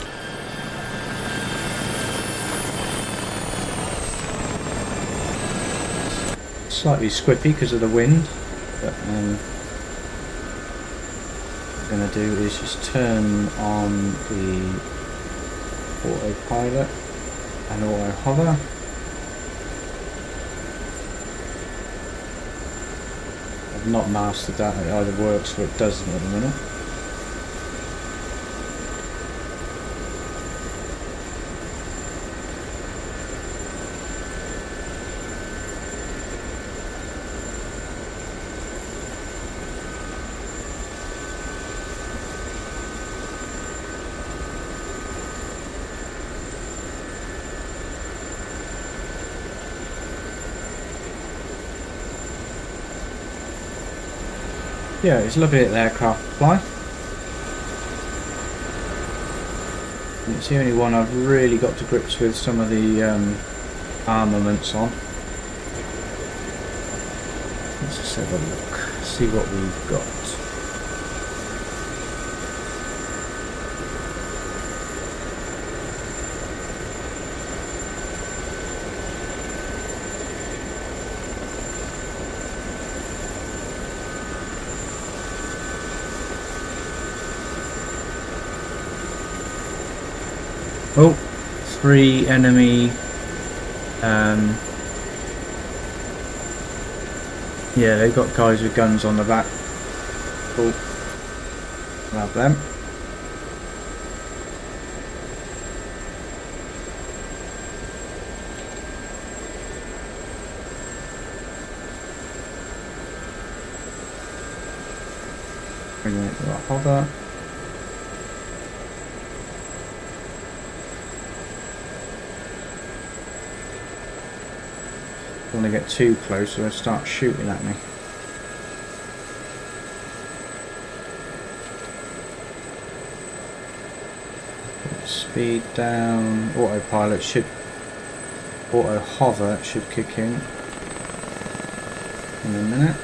Slightly squippy because of the wind, but what I'm going to do is just turn on the autopilot and auto hover. I've not mastered that. It either works or it doesn't at the minute. Yeah, it's lovely at the aircraft fly. And it's the only one I've really got to grips with some of the armaments on. Let's just have a look, see what we've got. Oh, 3 enemy. Yeah, they've got guys with guns on the back. Cool. Love them. Bring it to a hover. Don't want to get too close, so they'll start shooting at me. Speed down. Autopilot should. Auto hover should kick in a minute.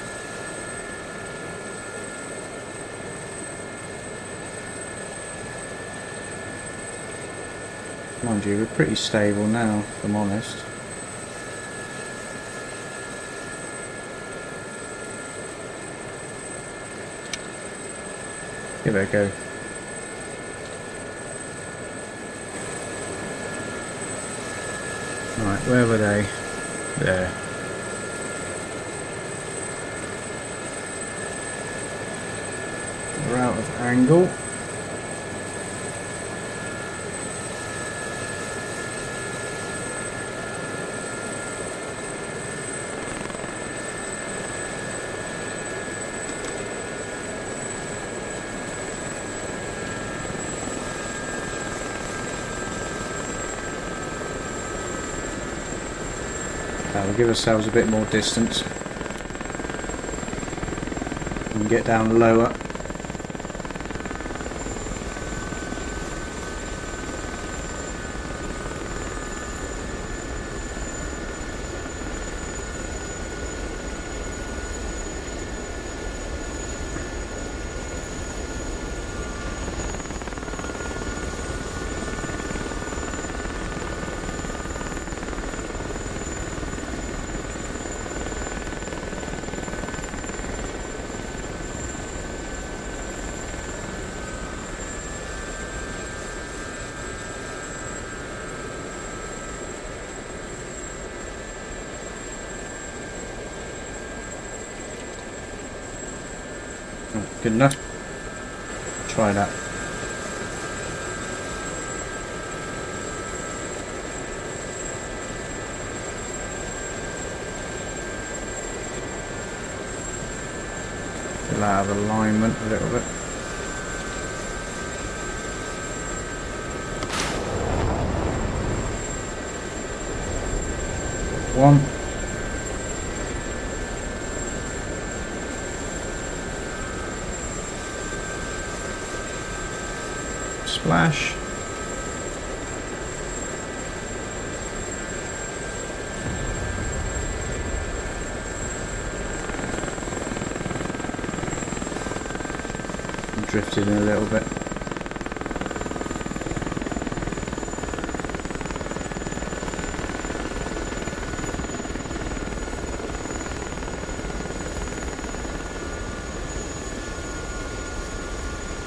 Mind you, we're pretty stable now, if I'm honest. Give it a go. Right, where were they? There. We're out of angle. We'll give ourselves a bit more distance and get down lower. Good enough. Try that. Feel out of alignment a little bit. One. Splash. Drifted in a little bit.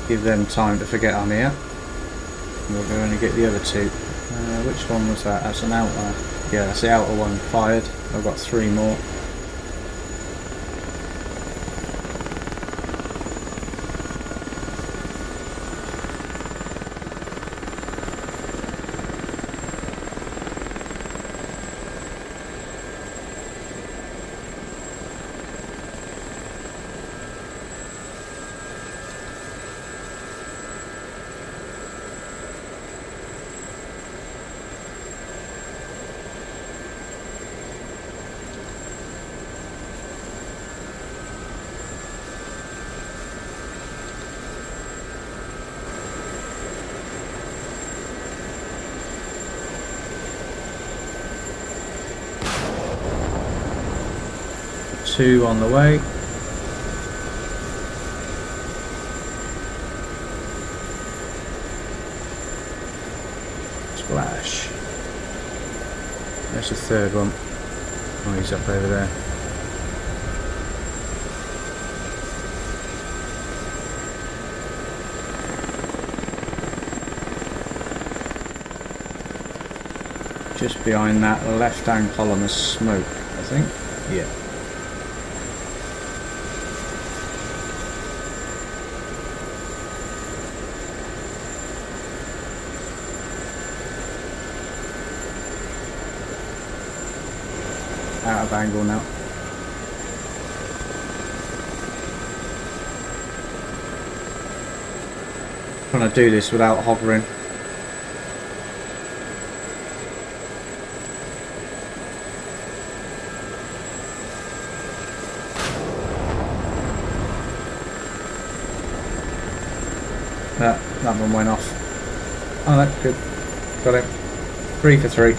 Give them time to forget I'm here. We're going to get the other two. Which one was that? That's an outer. Yeah, that's the outer one fired. I've got 3 more. Two on the way. Splash. There's the third one. Oh, he's up over there. just behind that left-hand column of smoke, I think. Yeah. Out of angle now. Trying to do this without hovering. That one went off. Oh, that's good. Got it. 3 for 3.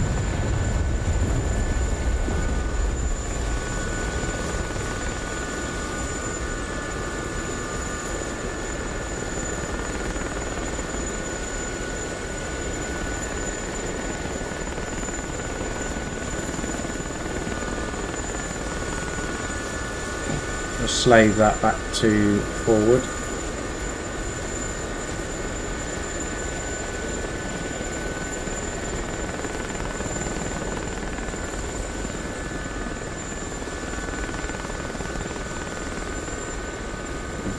We'll slave that back to forward.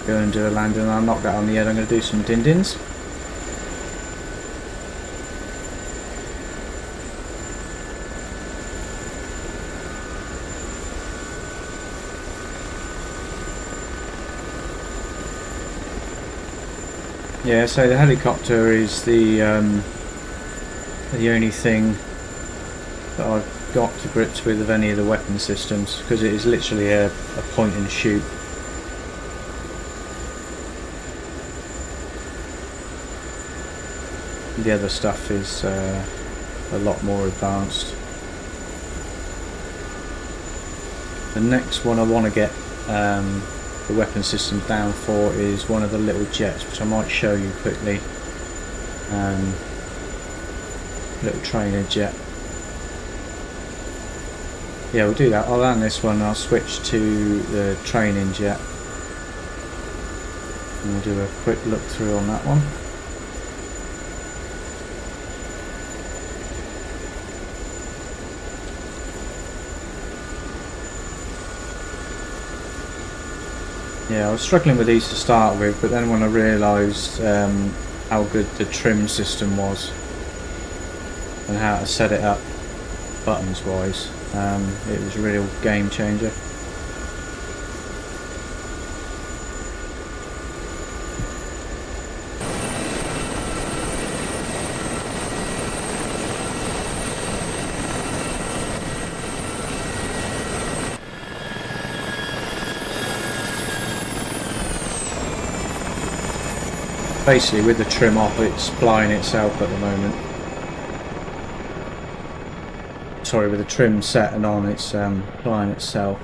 Go and do a landing. I'll knock that on the head. I'm going to do some din-dins. Yeah, so the helicopter is the only thing that I've got to grips with of any of the weapon systems, because it is literally a point and shoot. The other stuff is a lot more advanced. The next one I want to get the weapon system down for is one of the little jets, which I might show you quickly. Little trainer jet. Yeah, we'll do that. I'll land this one, I'll switch to the training jet, and we'll do a quick look through on that one. Yeah, I was struggling with these to start with, but then when I realised how good the trim system was and how to set it up buttons wise, it was a real game changer. Basically, with the trim off, it's flying itself at the moment. Sorry, with the trim set and on, it's flying itself.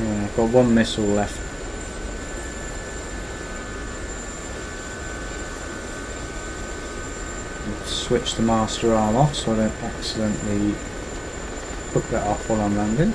I've got one missile left. Switch the master arm off so I don't accidentally hook that off while I'm landing.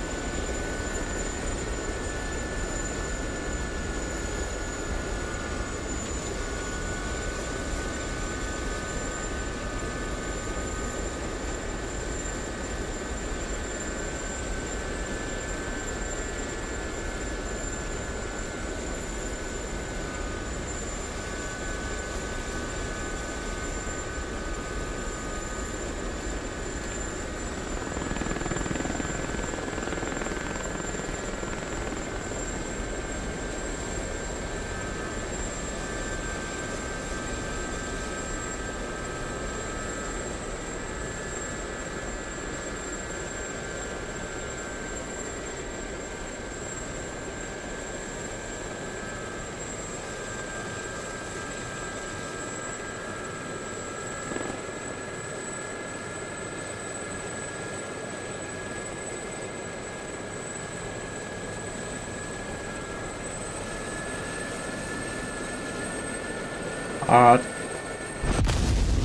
Hard.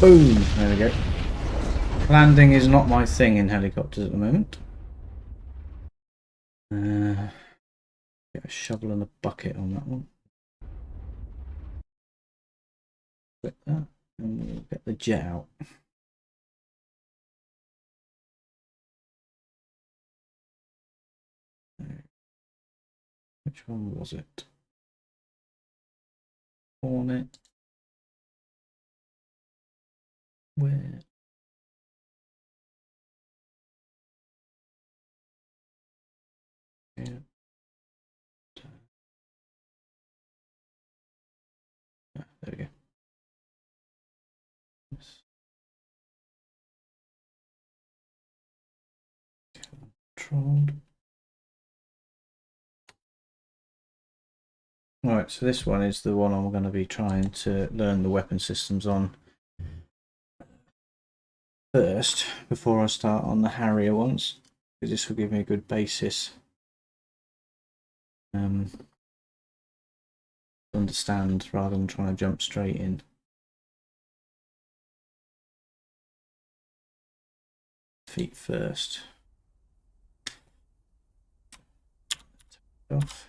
Boom! There we go. Landing is not my thing in helicopters at the moment. Get a shovel and a bucket on that one. Click that, and we'll get the jet out. Which one was it? Hornet. Where? Yeah. Ah, there we go. Yes. Controlled. Right, so this one is the one I'm going to be trying to learn the weapon systems on first before I start on the Harrier ones, because this will give me a good basis to understand rather than trying to jump straight in. Feet first. Off.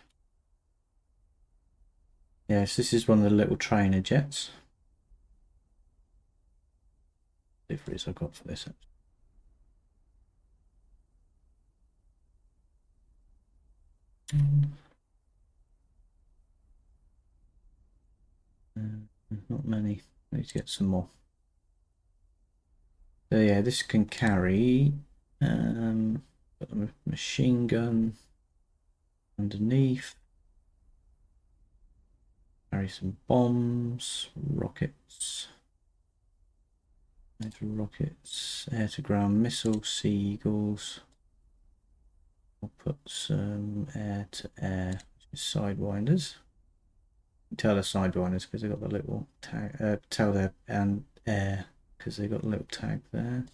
Yes, this is one of the little trainer jets. Deliveries I got for this. Not many. I need to get some more. So yeah, this can carry a machine gun underneath. Carry some bombs, rockets, air to ground missiles, sea eagles. I'll put some air to air, which is sidewinders. You can tell they're sidewinders because they've got the little tag. Tell they're and air because they've got a little tag there.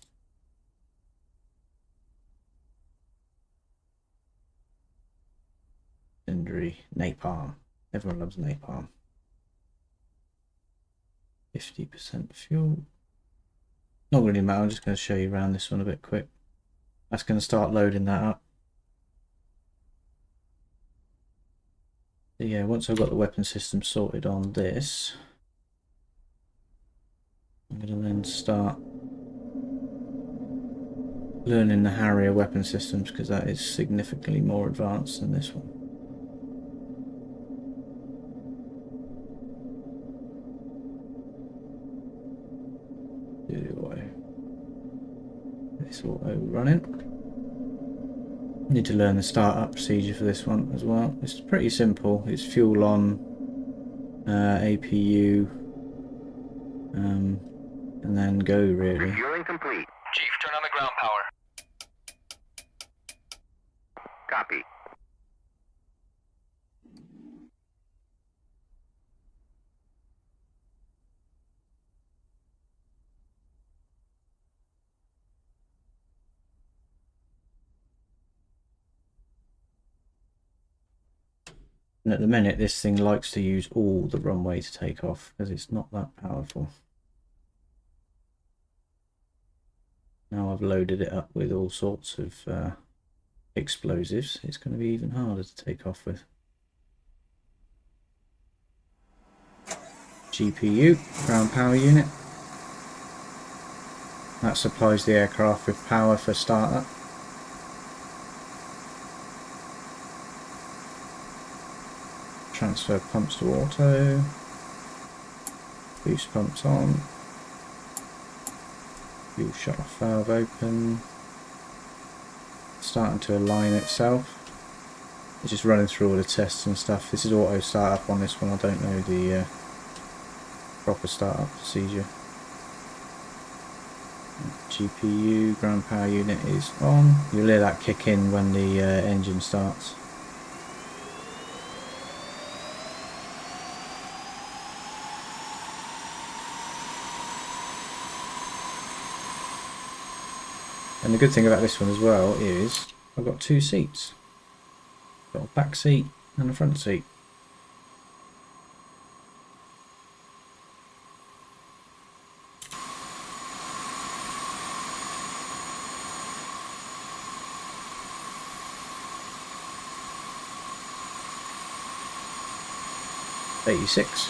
Incendiary napalm. Everyone loves napalm. 50% fuel. Not really matter, I'm just going to show you around this one a bit quick. That's going to start loading that up. So yeah, once I've got the weapon system sorted on this, I'm going to then start learning the Harrier weapon systems, because that is significantly more advanced than this one. This auto running. Need to learn the startup procedure for this one as well. It's pretty simple. It's fuel on, APU, and then go really. Refueling complete. Chief, turn on the ground power. Copy. And at the minute, this thing likes to use all the runway to take off because it's not that powerful. Now I've loaded it up with all sorts of explosives, it's going to be even harder to take off with. GPU, ground power unit. That supplies the aircraft with power for startup. Transfer pumps to auto. Boost pumps on. Fuel shut off valve open. Starting to align itself. It's just running through all the tests and stuff. This is auto startup on this one. I don't know the proper startup procedure. GPU, ground power unit is on. You'll hear that kick in when the engine starts. And the good thing about this one as well is I've got two seats. Got a back seat and a front seat. 86.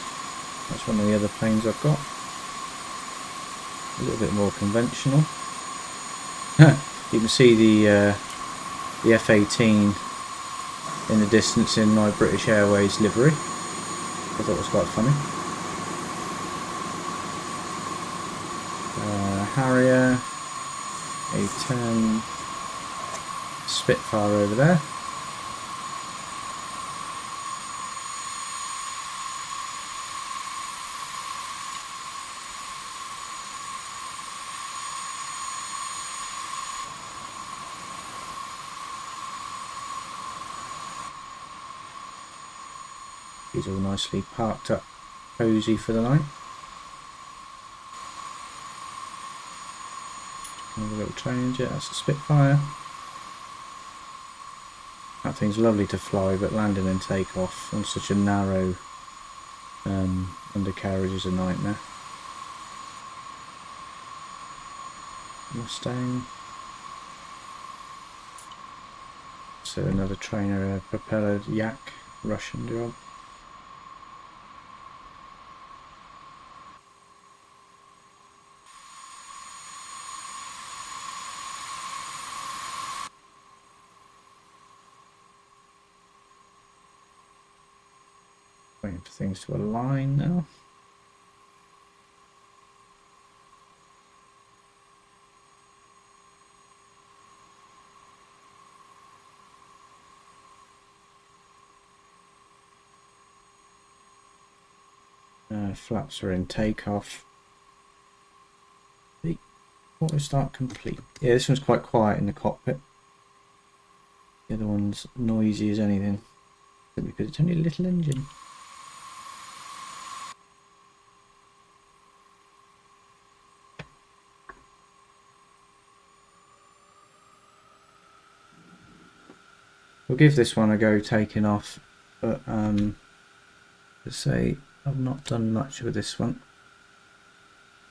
That's one of the other planes I've got. A little bit more conventional. You can see the F-18 in the distance in my British Airways livery. I thought it was quite funny. Harrier, A-10, Spitfire over there. He's all nicely parked up, cosy for the night. Another little training jet, that's a Spitfire. That thing's lovely to fly, but landing and take off on such a narrow undercarriage is a nightmare. Mustang. So another trainer, a propeller yak, Russian job. Waiting for things to align now. Flaps are in takeoff. The auto start complete. Yeah, this one's quite quiet in the cockpit. The other one's noisy as anything, because it's only a little engine. We'll give this one a go taking off, but let's say I've not done much with this one,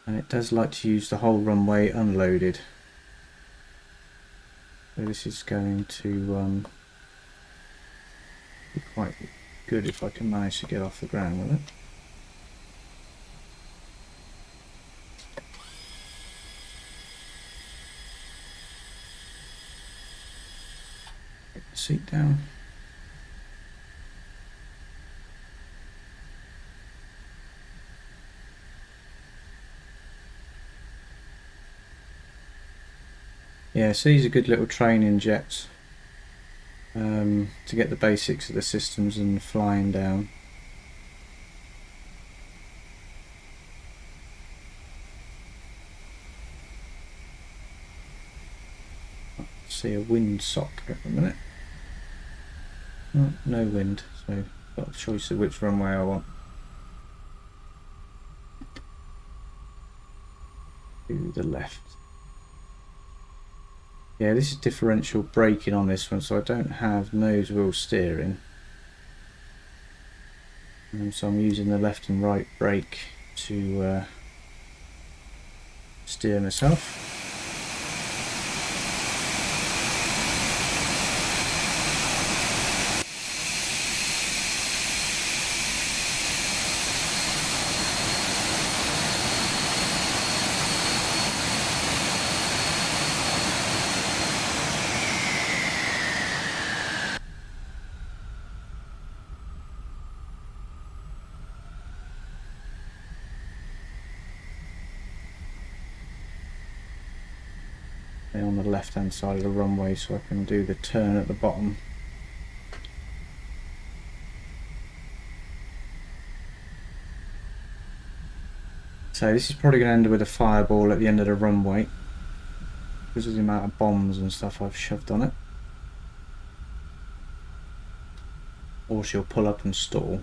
and it does like to use the whole runway unloaded. So this is going to be quite good if I can manage to get off the ground with it. Get the seat down. Yeah, so these are good little training jets to get the basics of the systems and flying down. See a wind sock at the minute. Oh, no wind, so I've got a choice of which runway I want. To the left. Yeah, this is differential braking on this one, so I don't have nose wheel steering. So I'm using the left and right brake to steer myself. On the left hand side of the runway so I can do the turn at the bottom. So this is probably going to end with a fireball at the end of the runway because of the amount of bombs and stuff I've shoved on it. Or she'll pull up and stall.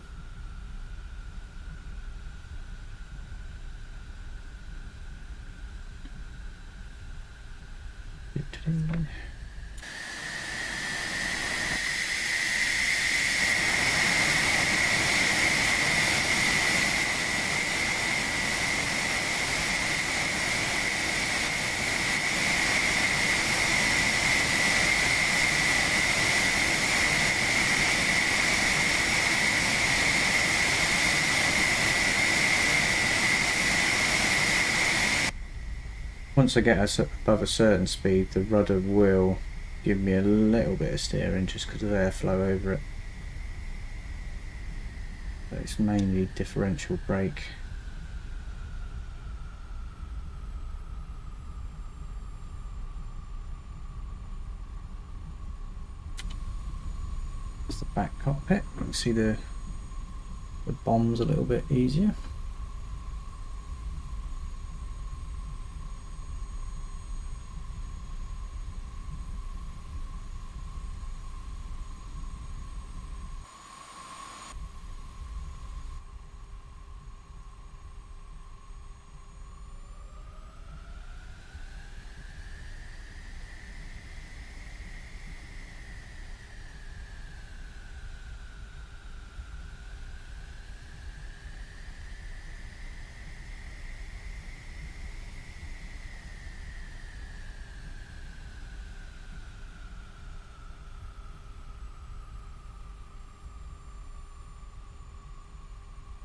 Once I get above a certain speed, the rudder will give me a little bit of steering just because of airflow over it. But it's mainly differential brake. It's the back cockpit. You can see the bombs a little bit easier.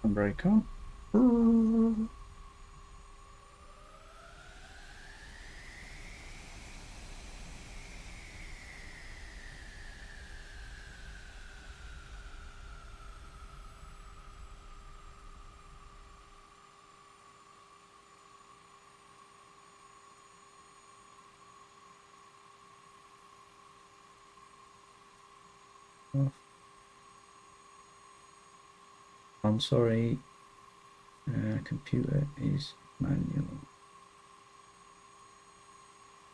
And brake on. I'm sorry, computer is manual.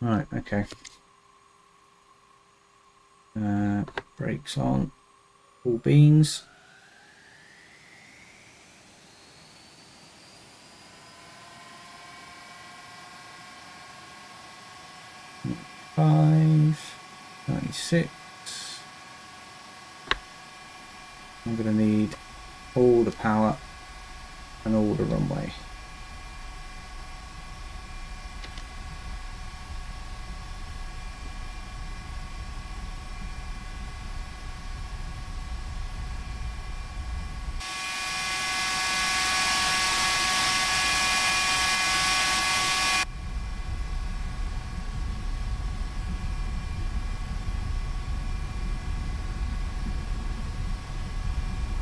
Right, okay. Brakes on, all beans. $5, 96. I'm going to need all the power and all the runway.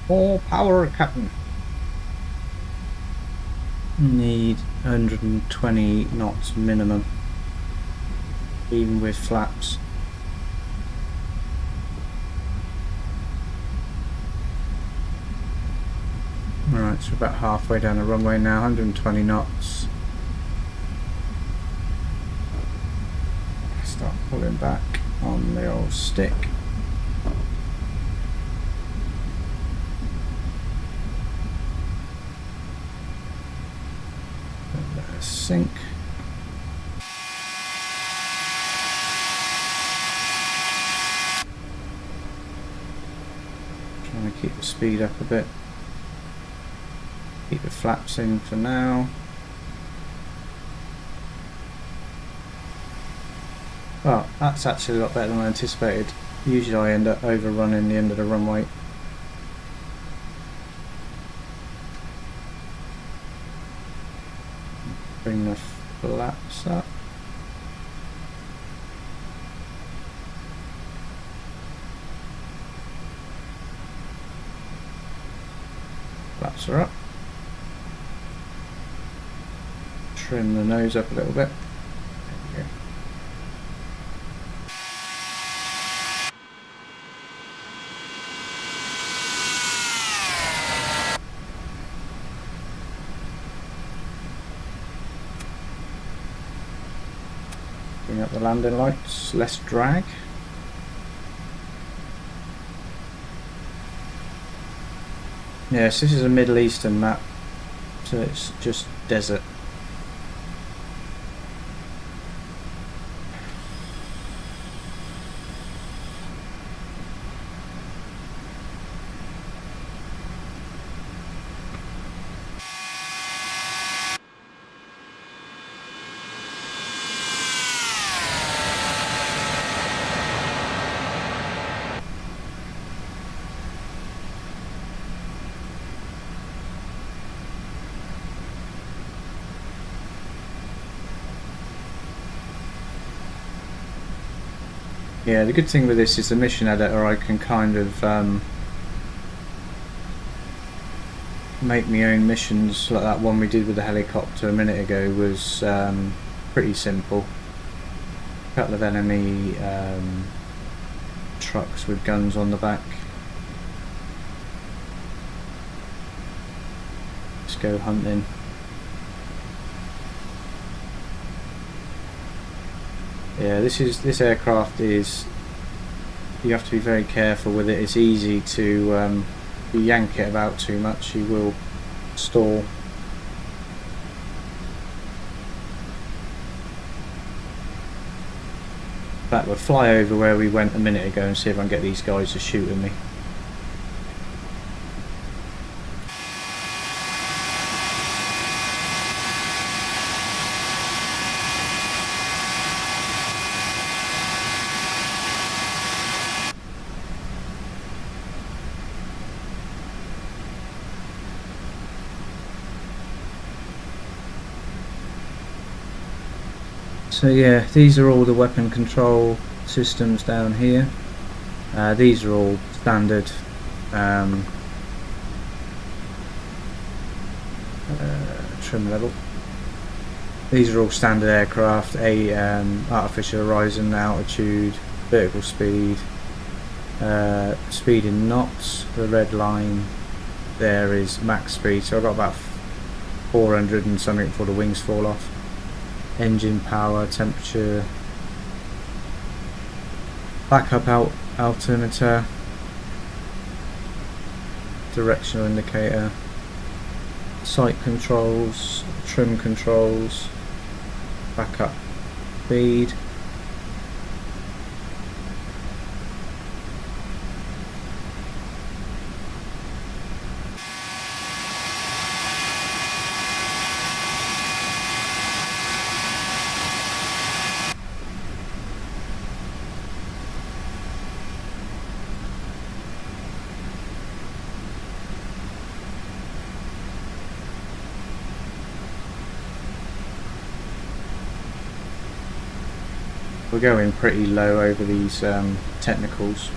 More power, Captain. Need 120 knots minimum, even with flaps. Alright, so we're about halfway down the runway now, 120 knots. Start pulling back on the old stick. Let us sink. Trying to keep the speed up a bit. Keep the flaps in for now. Well, that's actually a lot better than I anticipated. Usually I end up overrunning the end of the runway. Bring the flaps up. Flaps are up. Trim the nose up a little bit. There we go. Bring up the landing lights, less drag. Yes, this is a Middle Eastern map, so it's just desert. Yeah, the good thing with this is the mission editor, I can kind of make my own missions. Like that one we did with the helicopter a minute ago was pretty simple. A couple of enemy trucks with guns on the back. Let's go hunting. Yeah, this aircraft is, you have to be very careful with it. It's easy to if you yank it about too much, you will stall. In fact, we'll fly over where we went a minute ago and see if I can get these guys to shoot at me. So yeah, these are all the weapon control systems down here. These are all standard trim level. These are all standard aircraft, artificial horizon, altitude, vertical speed, speed in knots. The red line there is max speed, so I've got about 400 and something before the wings fall off. Engine power, temperature, backup altimeter, directional indicator, sight controls, trim controls, backup speed. We're going pretty low over these technicals.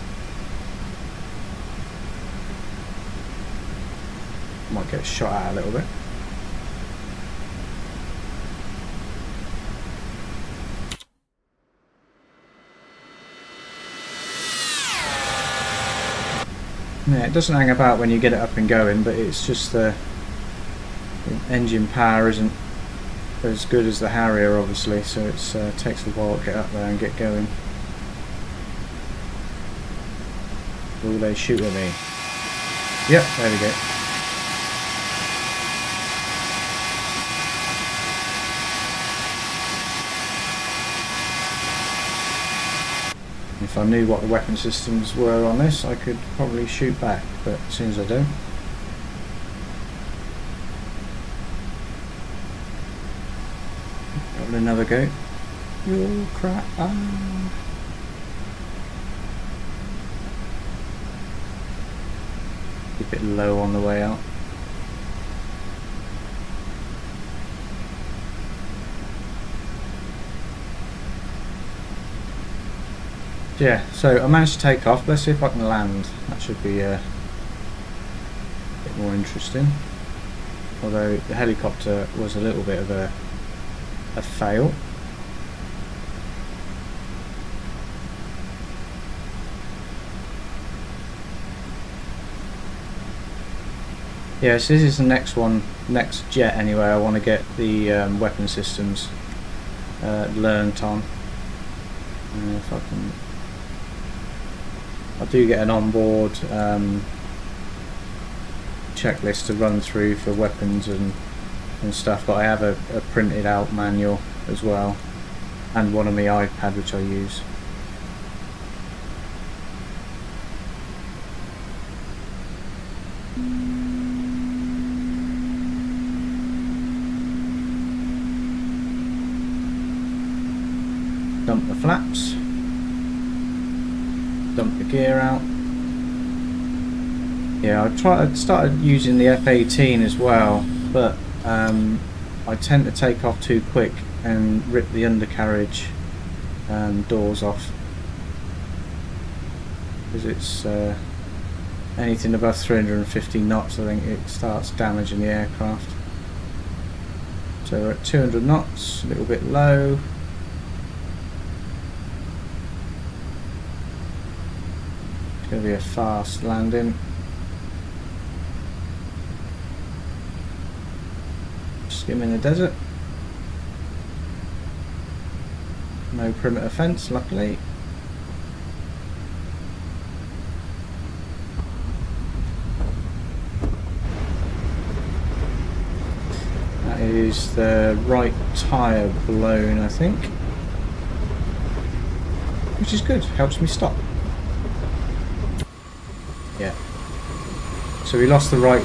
Might get shot at a little bit. Yeah, it doesn't hang about when you get it up and going, but it's just the engine power isn't as good as the Harrier, obviously, so it takes a while to get up there and get going. Will they shoot at me? Yep, there we go. If I knew what the weapon systems were on this, I could probably shoot back, but as soon as I don't. Another go. You'll crap. Keep it low on the way out. Yeah, so I managed to take off. Let's see if I can land. That should be a bit more interesting. Although the helicopter was a little bit of a fail. Yes, this is the next one, next jet anyway. I want to get the weapon systems learnt on. If I can, I do get an onboard checklist to run through for weapons and stuff, but I have a printed out manual as well, and one on my iPad which I use. Dump the flaps, dump the gear out. Yeah, I started using the F-18 as well, but I tend to take off too quick and rip the undercarriage doors off. because it's anything above 350 knots, I think it starts damaging the aircraft. So we're at 200 knots, a little bit low. It's going to be a fast landing. Skimming the desert. No perimeter fence, luckily. That is the right tyre blown, I think. Which is good, helps me stop. Yeah. So we lost the right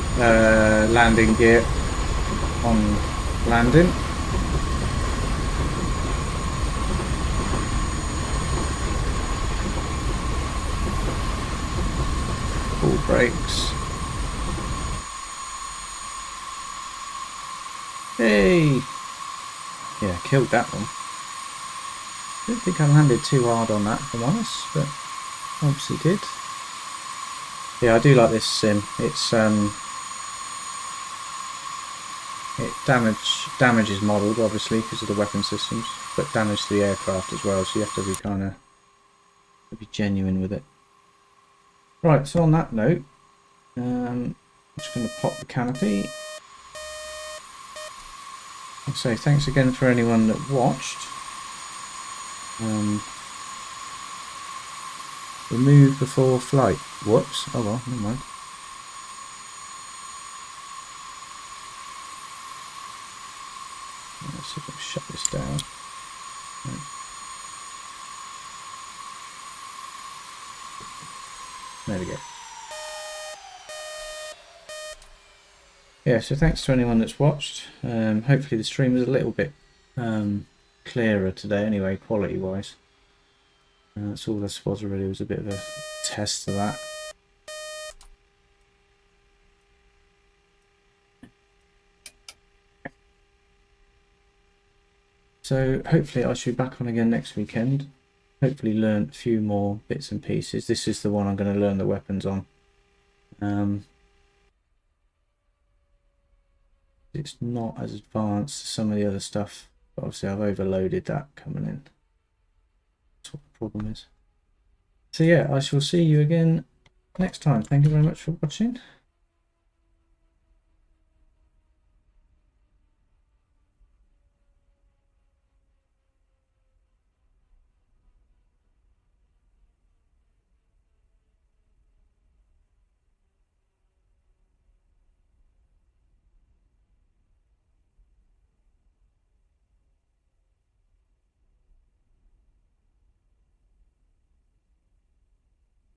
landing gear on landing. Full brakes. Hey! Yeah, killed that one. Don't think I landed too hard on that, if I'm honest, but obviously did. Yeah, I do like this sim. It's it damage is modelled obviously because of the weapon systems, but damage to the aircraft as well. So you have to be be genuine with it. Right. So on that note, I'm just going to pop the canopy. And say thanks again for anyone that watched. Remove before flight. Whoops. Oh well, never mind. Let's see if I can shut this down. There we go. Yeah, so thanks to anyone that's watched. Hopefully the stream was a little bit clearer today anyway, quality wise. That's all this was really, was a bit of a test of that. So hopefully I should be back on again next weekend. Hopefully learn a few more bits and pieces. This is the one I'm going to learn the weapons on. It's not as advanced as some of the other stuff, but obviously I've overloaded that coming in. That's what the problem is. So yeah, I shall see you again next time. Thank you very much for watching.